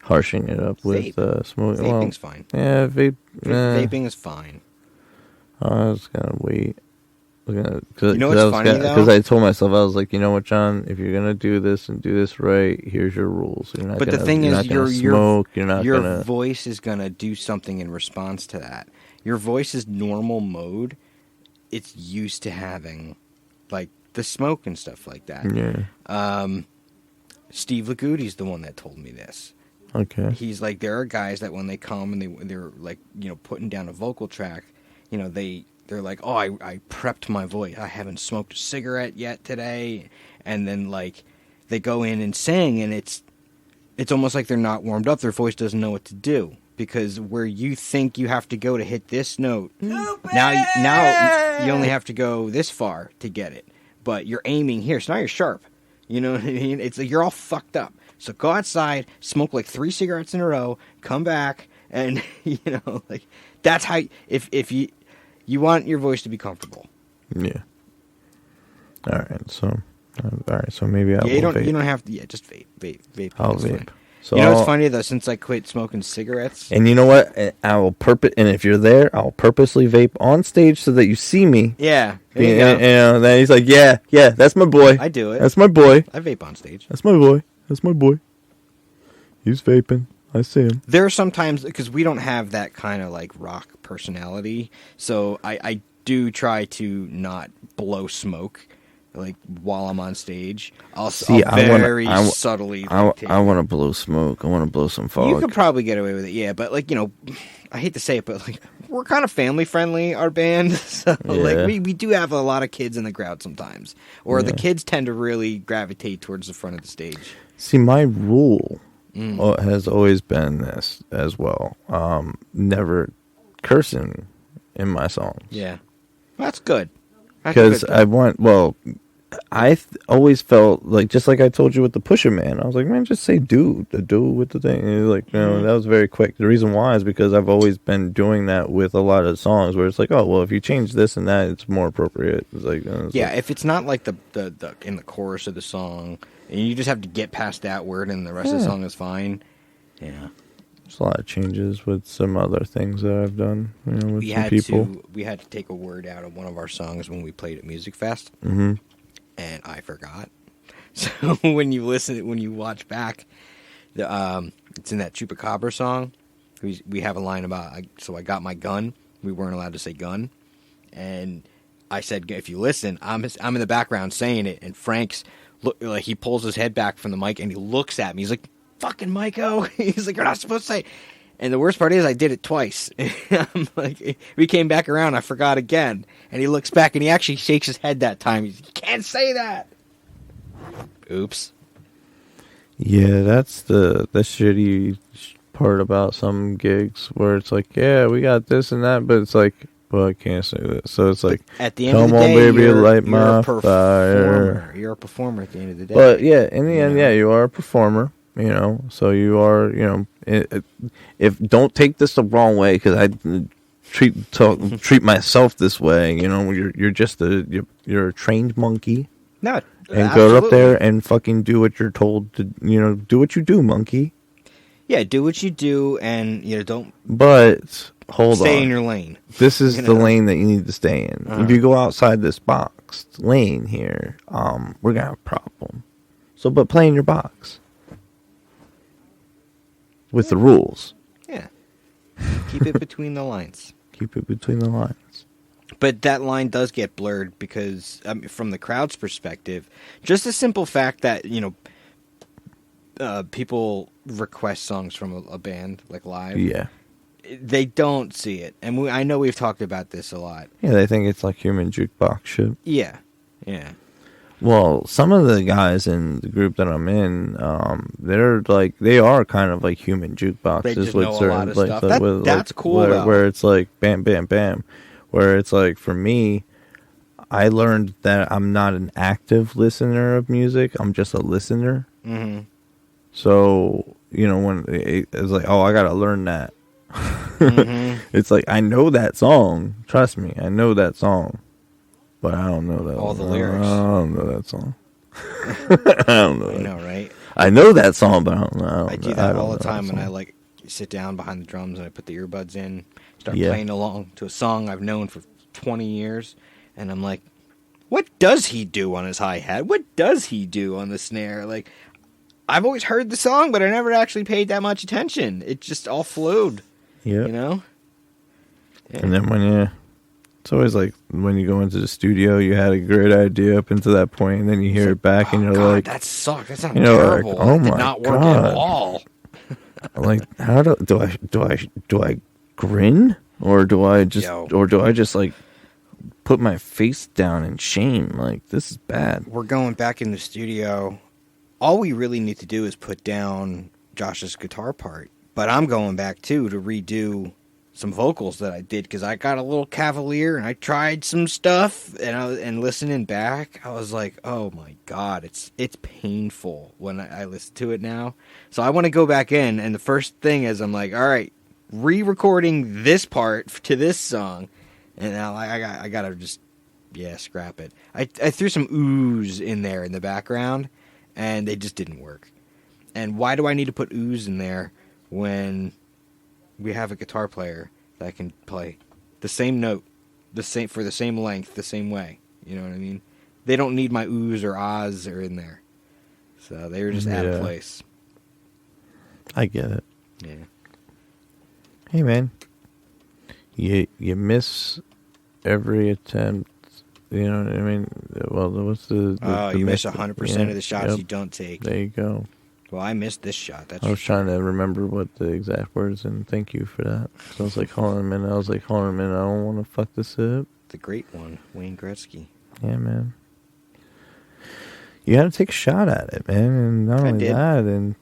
harshing it up with smoking. Vaping's fine. Yeah, Vaping is fine. I was gonna wait. You know what's funny though? Because I told myself, I was like, you know what, John? If you're gonna do this and do this right, here's your rules. You're not. But gonna, the thing you're is, not gonna smoke. You're not your gonna. voice is gonna do something in response to that. Your voice's normal mode, it's used to having, like the smoke and stuff like that. Yeah. Steve Laguti's the one that told me this. Okay. He's like, there are guys that when they come and they're like, putting down a vocal track, they're like, oh, I prepped my voice. I haven't smoked a cigarette yet today. And then, like, they go in and sing, and it's almost like they're not warmed up. Their voice doesn't know what to do. Because where you think you have to go to hit this note, now you only have to go this far to get it. But you're aiming here, so now you're sharp. You know what I mean? It's like you're all fucked up. So go outside, smoke like 3 cigarettes in a row, come back, and, like, that's how, if you want your voice to be comfortable. Yeah. All right. So maybe I will you don't vape. You don't have to. Yeah, just vape. I'll That's vape. fine. So You know what's funny though? Since I quit smoking cigarettes, And you know what? I will And if you're there, I'll purposely vape on stage so that you see me. yeah, there you go. And then he's like, yeah, that's my boy. I do it. That's my boy. I vape on stage. That's my boy. That's my boy. He's vaping. I see him. There are sometimes because we don't have that kind of like rock personality, so I do try to not blow smoke. Like while I'm on stage, I'll subtly. I want to blow smoke. I want to blow some fog. You could probably get away with it, yeah. But like I hate to say it, but like we're kind of family friendly, our band. So like we do have a lot of kids in the crowd sometimes, or the kids tend to really gravitate towards the front of the stage. See, my rule has always been this as well. Never cursing in my songs. Yeah, that's good. Because I always felt like, just like I told you with the Pusher Man, I was like, man, just say dude, the dude with the thing. And he was like, that was very quick. The reason why is because I've always been doing that with a lot of songs where it's like, oh, well, if you change this and that, it's more appropriate. It's like, if it's not like the in the chorus of the song, and you just have to get past that word and the rest of the song is fine. Yeah. There's a lot of changes with some other things that I've done, with some people. We had to take a word out of one of our songs when we played at Music Fest. Mm-hmm. And I forgot. So when you watch back, it's in that Chupacabra song. We have a line about, so I got my gun. We weren't allowed to say gun. And I said, if you listen, I'm in the background saying it. And Frank's, like he pulls his head back from the mic and he looks at me. He's like, fucking Myko. He's like, you're not supposed to say. And the worst part is I did it twice. I'm like, we came back around, I forgot again. And he looks back and he actually shakes his head that time. He's like, you can't say that. Oops. Yeah, that's the shitty part about some gigs where it's like, yeah, we got this and that, but it's like, well, I can't say this. So it's like, at the end of the day, baby, light my a fire. You're a performer at the end of the day. But yeah, in the end, you are a performer. So you are, if don't take this the wrong way, because I treat myself this way. You're just you're a trained monkey. No, and go up there and fucking do what you're told to. Do what you do, monkey. Yeah, do what you do, and don't But hold stay on. in your lane. This is the lane that you need to stay in. Uh-huh. If you go outside this boxed lane here, we're gonna have a problem. So, but play in your box with the rules. Yeah. Keep it between the lines. Keep it between the lines. But that line does get blurred because, from the crowd's perspective, just the simple fact that, people request songs from a band, like live. Yeah. They don't see it. And I know we've talked about this a lot. Yeah, they think it's like human jukebox shit. Yeah. Yeah. Well, some of the guys in the group that I'm in, they are kind of like human jukeboxes They just with know a certain lot of like stuff. That's cool, though. where it's like bam, bam, bam. Where it's like for me, I learned that I'm not an active listener of music. I'm just a listener. Mm-hmm. So when it's like, oh, I gotta learn that. Mm-hmm. It's like I know that song. Trust me, I know that song. But I don't know that All one. the lyrics. I don't know that song. I don't know. I know, right? I know that song, but I don't know. I do that all the time when I sit down behind the drums and I put the earbuds in, start playing along to a song I've known for 20 years, and I'm like, what does he do on his hi-hat? What does he do on the snare? Like, I've always heard the song, but I never actually paid that much attention. It just all flowed. Yeah. Yeah. And then it's always like when you go into the studio, you had a great idea up until that point, and then you hear it back, and you're like, that sucked. That sounded terrible. terrible. Like, oh That did my not work God. at all. like, how do I grin, or do I just like put my face down in shame? Like, this is bad. We're going back in the studio. All we really need to do is put down Josh's guitar part. But I'm going back, too, to redo some vocals that I did, because I got a little cavalier, and I tried some stuff, and listening back, I was like, oh, my God, it's painful when I listen to it now. So I want to go back in, and the first thing is I'm like, all right, re-recording this part to this song, and now I got to just, scrap it. I threw some oohs in there in the background, and they just didn't work. And why do I need to put oohs in there when we have a guitar player that can play the same note, for the same length, the same way? You know what I mean? They don't need my oohs or ahs are in there. So they were just out of place. I get it. Yeah. Hey, man. You miss every attempt. You know what I mean? Well, what's the you miss 100% of the shots you don't take. There you go. Well, I missed this shot. I was trying to remember what the exact words, and thank you for that. So I was like, hold on a minute. I don't want to fuck this up. The great one, Wayne Gretzky. Yeah, man. You got to take a shot at it, man. And not only that, and,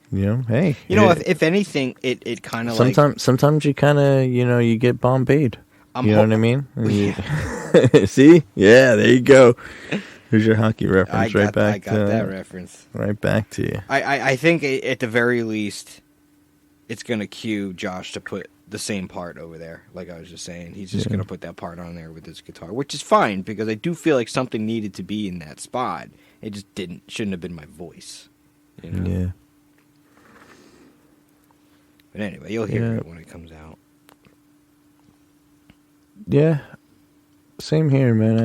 hey. If anything, it kind of Sometimes you kind of, you get Bombayed. You know what I mean? Yeah. See? Yeah, there you go. Here's your hockey reference. I got that reference. Right back to you. I think at the very least, it's going to cue Josh to put the same part over there. Like I was just saying, he's just going to put that part on there with his guitar, which is fine because I do feel like something needed to be in that spot. It just shouldn't have been my voice. Yeah. But anyway, you'll hear it when it comes out. Yeah. Same here, man.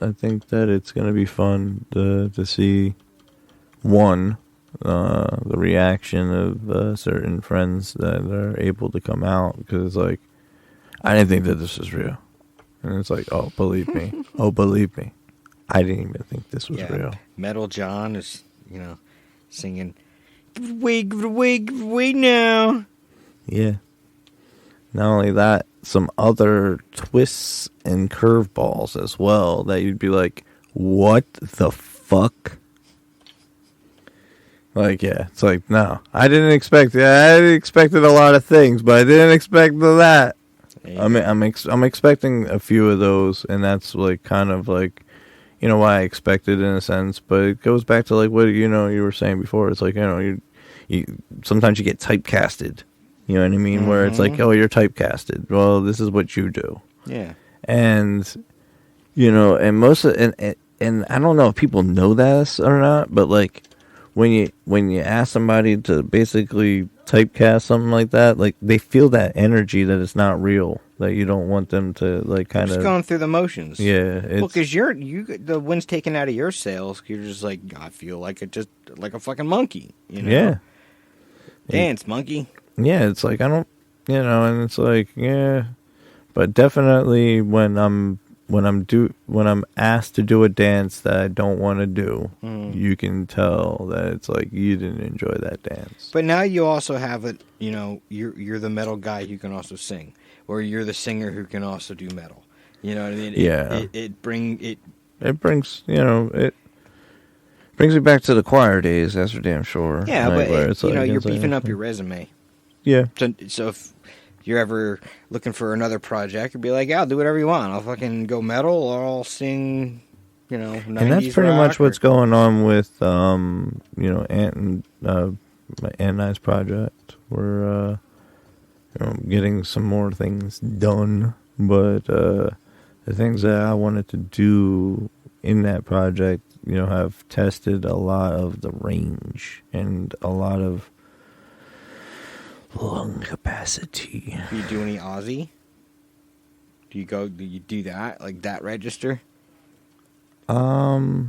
I think that it's going to be fun to see, the reaction of certain friends that are able to come out, because, like, I didn't think that this was real. And it's like, oh, believe me. Oh, believe me. I didn't even think this was real. Metal John is, singing, give it away now. Yeah. Not only that, some other twists and curveballs as well that you'd be like, what the fuck? Like, yeah, it's like, no, I didn't expect it. I expected a lot of things, but I didn't expect that. I'm expecting a few of those, and that's like kind of like, why I expected in a sense. But it goes back to like what you were saying before. It's like you sometimes you get typecasted. You know what I mean? Mm-hmm. Where it's like, oh, you're typecasted. Well, this is what you do. Yeah. And and most of and I don't know if people know this or not, but like when you ask somebody to basically typecast something like that, like they feel that energy that it's not real, that you don't want them to like kind of just going through the motions. Yeah, Well, because the wind's taken out of your sails. You're just like, I feel like like a fucking monkey. You know? Yeah. Dance, monkey. Yeah, it's like I don't, and it's like but definitely when I'm asked to do a dance that I don't want to do, you can tell that it's like you didn't enjoy that dance. But now you also have it. You're the metal guy who can also sing, or you're the singer who can also do metal. You know what I mean? It brings me back to the choir days. That's for damn sure. Yeah, like, but you're beefing up your resume. Yeah. So if you're ever looking for another project, you'd be like, yeah, I'll do whatever you want. I'll fucking go metal, or I'll sing, 90s and that's pretty much what's going on with, Ant and I's project. We're, getting some more things done, but the things that I wanted to do in that project, have tested a lot of the range and a lot of lung capacity. Do you do any Aussie? Do you do that? Like that register? I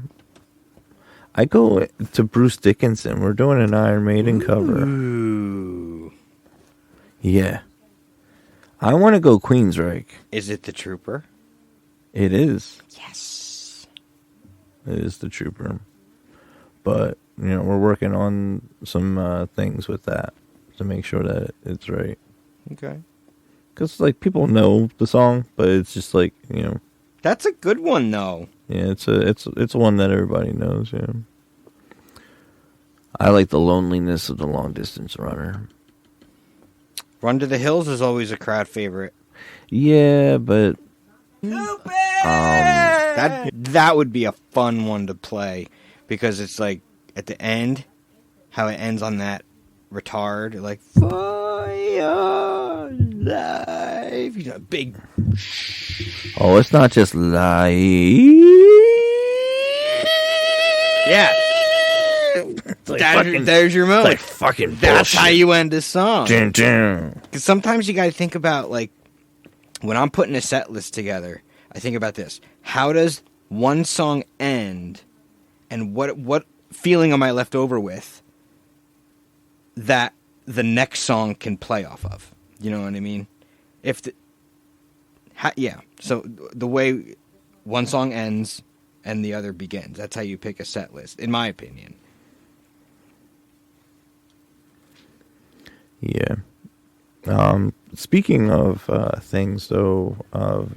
go to Bruce Dickinson. We're doing an Iron Maiden cover. Ooh. Yeah. I want to go Queensryche. Is it the Trooper? It is. Yes. It is the Trooper. But, we're working on some things with that to make sure that it's right. Okay. Because, people know the song, but it's just That's a good one, though. Yeah, it's one that everybody knows, yeah. I like the loneliness of the long distance runner. Run to the Hills is always a crowd favorite. Yeah, but that would be a fun one to play, because it's like at the end, how it ends on that retard, like for your life. Big. Oh, it's not just life. Yeah. There's your moment. Like fucking That's bullshit. how you end a song. Because Because sometimes you got to think about, when I'm putting a set list together, I think about this. How does one song end, and what feeling am I left over with that the next song can play off of? You know what I mean? So the way one song ends and the other begins. That's how you pick a set list, in my opinion. Yeah. Speaking of things, though,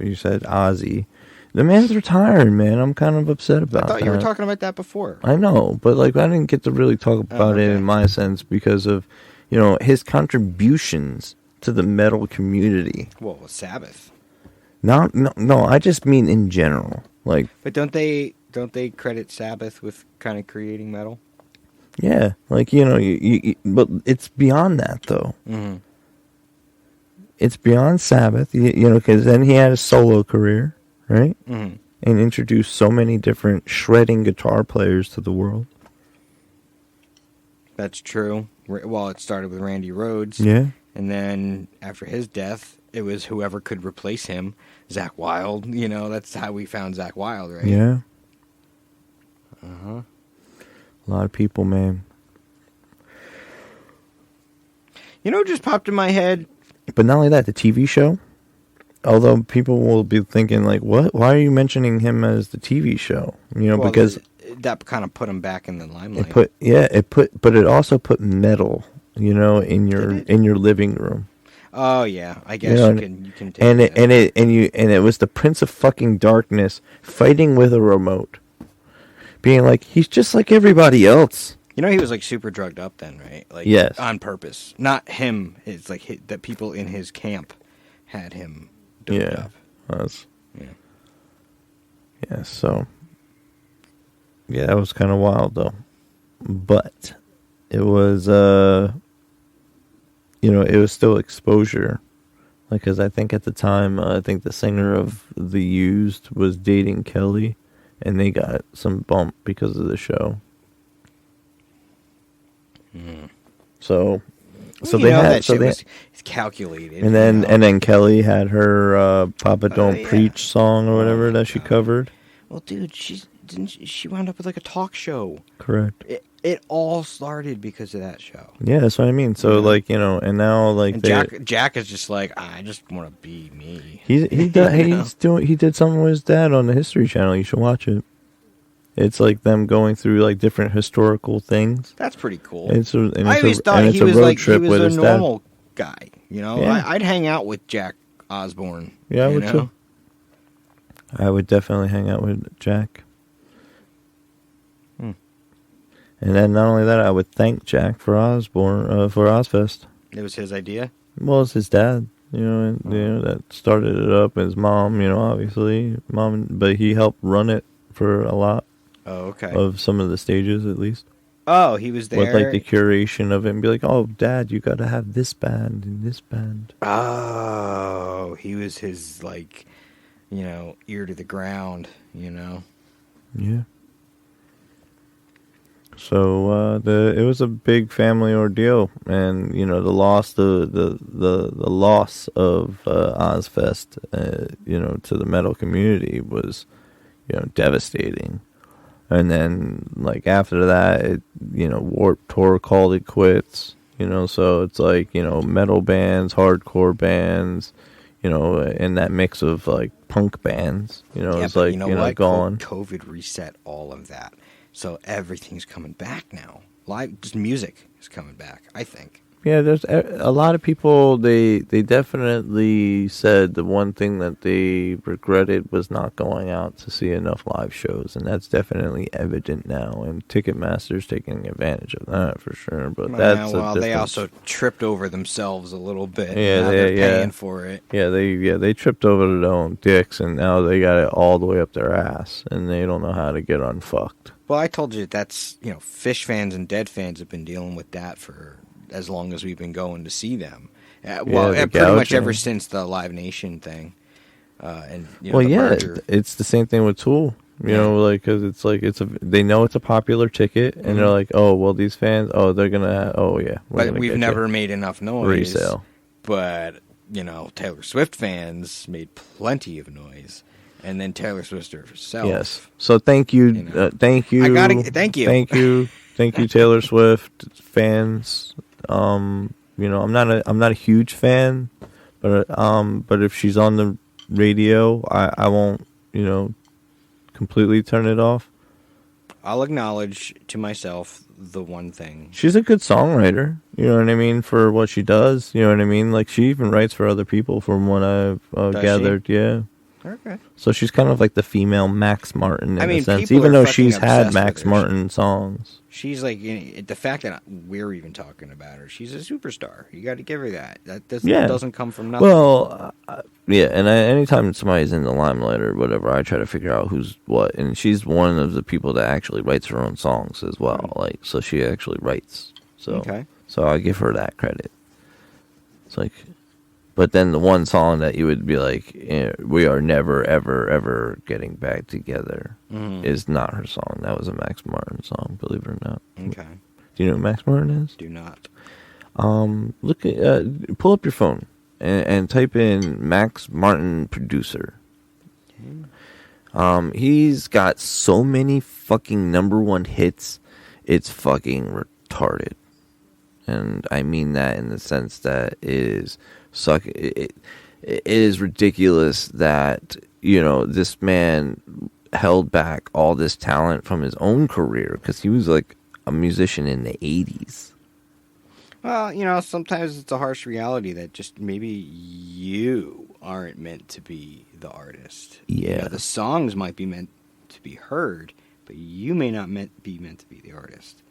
you said Ozzy. The man's retired, man. I'm kind of upset about that. I thought you were talking about that before. I know, but I didn't get to really talk about it in my sense because of, his contributions to the metal community. Well, Sabbath. No, I just mean in general. But don't they credit Sabbath with kind of creating metal? Yeah, but it's beyond that, though. Mm-hmm. It's beyond Sabbath, because then he had a solo career, right? Mm-hmm. And introduced so many different shredding guitar players to the world. That's true. Well, it started with Randy Rhoads. Yeah. And then after his death, it was whoever could replace him, Zakk Wylde. That's how we found Zakk Wylde, right? Yeah. Uh-huh. A lot of people, man. Just popped in my head. But not only that, the TV show. Although people will be thinking, what? Why are you mentioning him as the TV show? Because that kind of put him back in the limelight. but it also put metal, in your living room. Oh yeah, I guess you can take and that. it was the Prince of fucking Darkness fighting with a remote, being like, he's just like everybody else. He was super drugged up then, right? Yes, on purpose. Not him. It's that people in his camp had him doped up. Yeah. So yeah, that was kind of wild though, but it was it was still exposure, because I think at the time I think the singer of The Used was dating Kelly, and they got some bump because of the show. So So you they know had that shit was calculated. and then you know? and then Kelly had her Papa Don't yeah. Preach song or whatever my that she God. covered. Well, dude, she wound up with like a talk show. Correct. It all started because of that show. Yeah, that's what I mean. So Yeah. like, you know, and now like And Jack is just like, I just want to be me. he did something with his dad on the History Channel. You should watch it. It's like them going through like different historical things. That's pretty cool. I always thought he was like he was a his normal guy. You know, Yeah. I'd hang out with Jack Osborne. Yeah, I you would know? too. I would definitely hang out with Jack. And then not only that, I would thank Jack for Ozfest. It was his idea. Well, it's his dad, you know, and you know that started it up. His mom, you know, obviously, but he helped run it for a lot Oh, okay. of some of the stages, at least. Oh, he was there. With like the curation of it, and be like, "Oh, Dad, you got to have this band and this band." Oh, he was his like, you know, ear to the ground. You know. Yeah. So it was a big family ordeal, and you know the loss of Ozfest, you know, to the metal community was, you know, devastating. And then like after that, you know, Warped Tour called it quits. You know, so it's like, you know, metal bands, hardcore bands, you know, and that mix of like punk bands. You know, it's like, you know what? gone. COVID reset all of that. So everything's coming back now. Live, just music is coming back, I think. Yeah, there's a lot of people, they definitely said the one thing that they regretted was not going out to see enough live shows, and that's definitely evident now, and Ticketmaster's taking advantage of that for sure, but that's they also tripped over themselves a little bit. Yeah, now they're paying for it. Yeah, they tripped over their own dicks, and now they got it all the way up their ass, and they don't know how to get unfucked. Well, I told you that's, you know, Fish fans and Dead fans have been dealing with that for as long as we've been going to see them. Pretty much ever since the Live Nation thing. And you know, merger. It's the same thing with Tool. You know, like, because it's like they know it's a popular ticket, and they're like, oh, well, these fans, they're gonna, but we've never made enough noise. Resale. But you know, Taylor Swift fans made plenty of noise. And then Taylor Swift herself. Yes. So thank you, thank you. Thank you. Thank you, Taylor Swift fans. You know, I'm not a huge fan, but if she's on the radio, I won't, you know, completely turn it off. I'll acknowledge to myself the one thing. She's a good songwriter. You know what I mean, for what she does. You know what I mean. Like, she even writes for other people, from what I've gathered. She? Yeah. Okay. So she's kind of like the female Max Martin in a sense, people even are though she's fucking had obsessed Max with her. Martin songs. She's like, the fact that we're even talking about her, she's a superstar. You got to give her that. That doesn't come from nothing. Well, yeah, and anytime somebody's in the limelight or whatever, I try to figure out who's what. And she's one of the people that actually writes her own songs as well. Like, so she actually writes. So I give her that credit. It's like, but then the one song that you would be like, we are never, ever, ever getting back together is not her song. That was a Max Martin song, believe it or not. Okay. Do you know who Max Martin is? Do not. Look at, pull up your phone and type in Max Martin producer. He's got so many fucking #1 hits, it's fucking retarded. And I mean that in the sense that it is ridiculous that, you know, this man held back all this talent from his own career because he was like a musician in the 80s. Well, you know, sometimes it's a harsh reality that just maybe you aren't meant to be the artist. Yeah. You know, the songs might be meant to be heard, but you may not be meant to be the artist.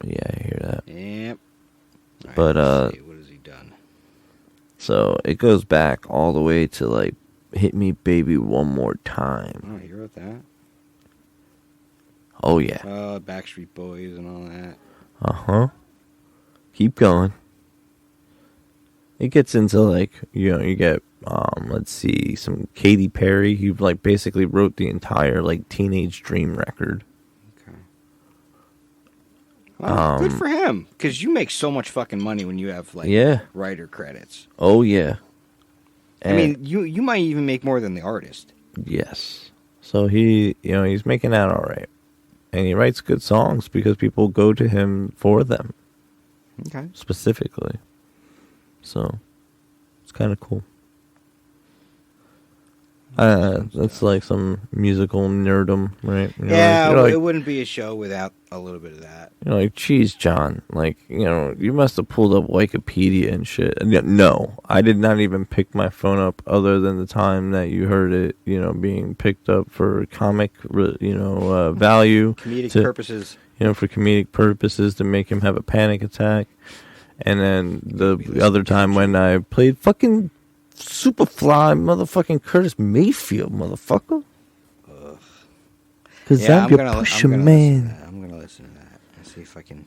Yeah, I hear that. Yep. Right, But what has he done? So it goes back all the way to like "Hit Me Baby One More Time." Oh, he wrote that. Oh yeah. Backstreet Boys and all that. Uh-huh. Keep going. It gets into like, you know, you get let's see, some Katy Perry. He like basically wrote the entire like Teenage Dream record. Okay. Oh, good for him. Because you make so much fucking money when you have, like, Yeah. writer credits. Oh, yeah. I mean, you might even make more than the artist. Yes. So he's making out all right. And he writes good songs because people go to him for them. Okay. Specifically. So, it's kind of cool. That's like some musical nerdum, right? It wouldn't be a show without a little bit of that. Like, geez, John, like, you must have pulled up Wikipedia and shit. No, I did not even pick my phone up other than the time that you heard it, being picked up for comic, value. Comedic purposes. For comedic purposes to make him have a panic attack. And then the other time when I played fucking Superfly, motherfucking Curtis Mayfield, motherfucker. Because I'm your pusher man. I'm going to listen to that and see if I can.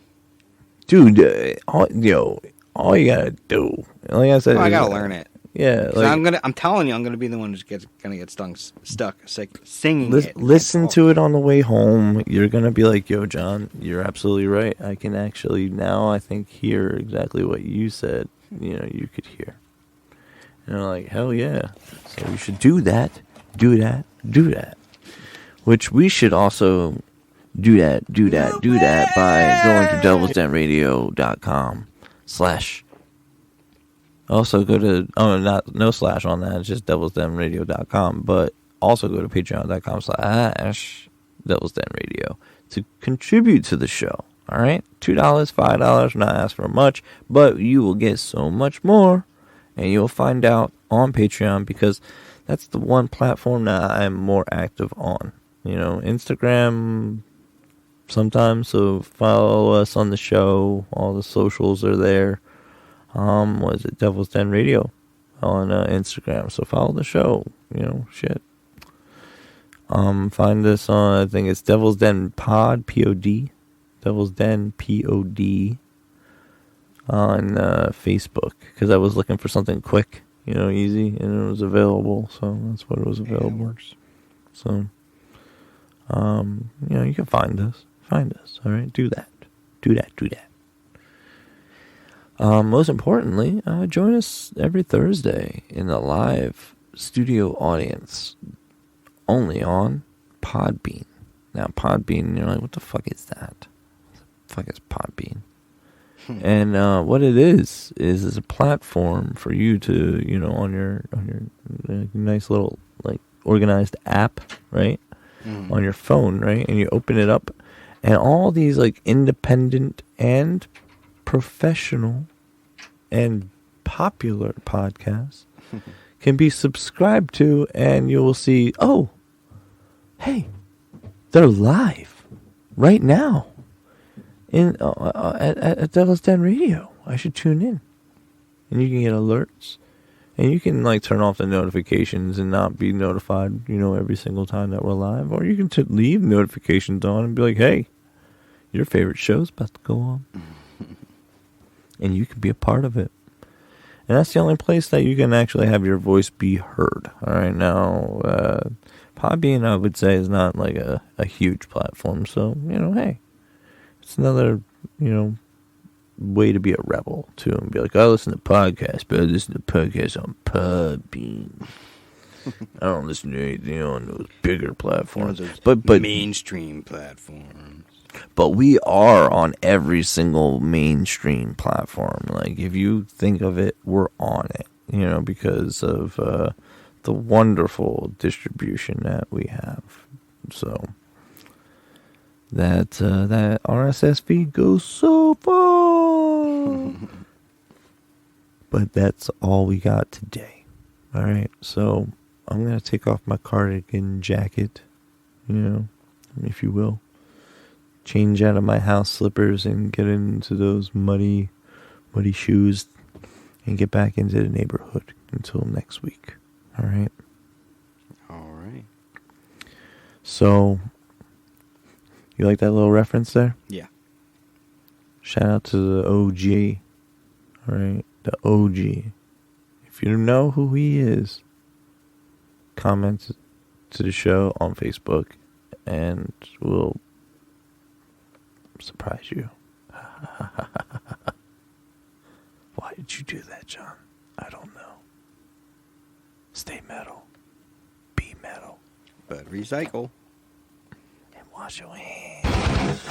Dude, all you gotta do. Like I said, I gotta learn it. Yeah, I'm telling you, I'm gonna be the one who's gonna get stuck singing it. Listen to it on the way home. You're gonna be like, "Yo, John, you're absolutely right. I can actually now, I think, hear exactly what you said. You could hear." And I'm like, "Hell yeah!" So you should do that, do that, do that. Which we should also do that by going to devilsdenradio.com/ Also go to, no slash on that, it's just devilsdenradio.com, but also go to patreon.com/ devilsdenradio to contribute to the show. All right? $2, $5, not ask for much, but you will get so much more, and you'll find out on Patreon, because that's the one platform that I'm more active on. Instagram sometimes, so follow us on the show. All the socials are there. What is it? Devil's Den Radio on Instagram. So follow the show. Shit. Find us on, I think it's Devil's Den Pod, P-O-D. Devil's Den, P-O-D. On Facebook. Because I was looking for something quick, easy, and it was available. So that's what it was available. So, you can find us. All right? Do that. Most importantly, join us every Thursday in the live studio audience, only on Podbean. Now, Podbean, you're like, what the fuck is that? What the fuck is Podbean? And what it is a platform for you to, on your nice little, like, organized app, right? On your phone, right? And you open it up, and all these, like, independent and professional and popular podcasts can be subscribed to, and you will see, oh, hey, they're live right now at Devil's Den Radio. I should tune in, and you can get alerts, and you can, like, turn off the notifications and not be notified, every single time that we're live, or you can leave notifications on and be like, hey, your favorite show's about to go on. And you can be a part of it. And that's the only place that you can actually have your voice be heard. All right, now, Podbean, I would say, is not like a huge platform. So, hey, it's another, way to be a rebel, too. And be like, I listen to podcasts, but I listen to podcasts on Podbean. I don't listen to anything on those bigger platforms. But mainstream platforms. But we are on every single mainstream platform. Like, if you think of it, we're on it, because of the wonderful distribution that we have. So, that RSS feed goes so far. But that's all we got today. All right, so I'm going to take off my cardigan jacket, if you will. Change out of my house slippers and get into those muddy shoes and get back into the neighborhood until next week. All right? All right. So, you like that little reference there? Yeah. Shout out to the OG. All right? The OG. If you know who he is, comment to the show on Facebook and we'll surprise you Why did you do that, John? I don't know. Stay metal. Be metal. But recycle. And wash your hands.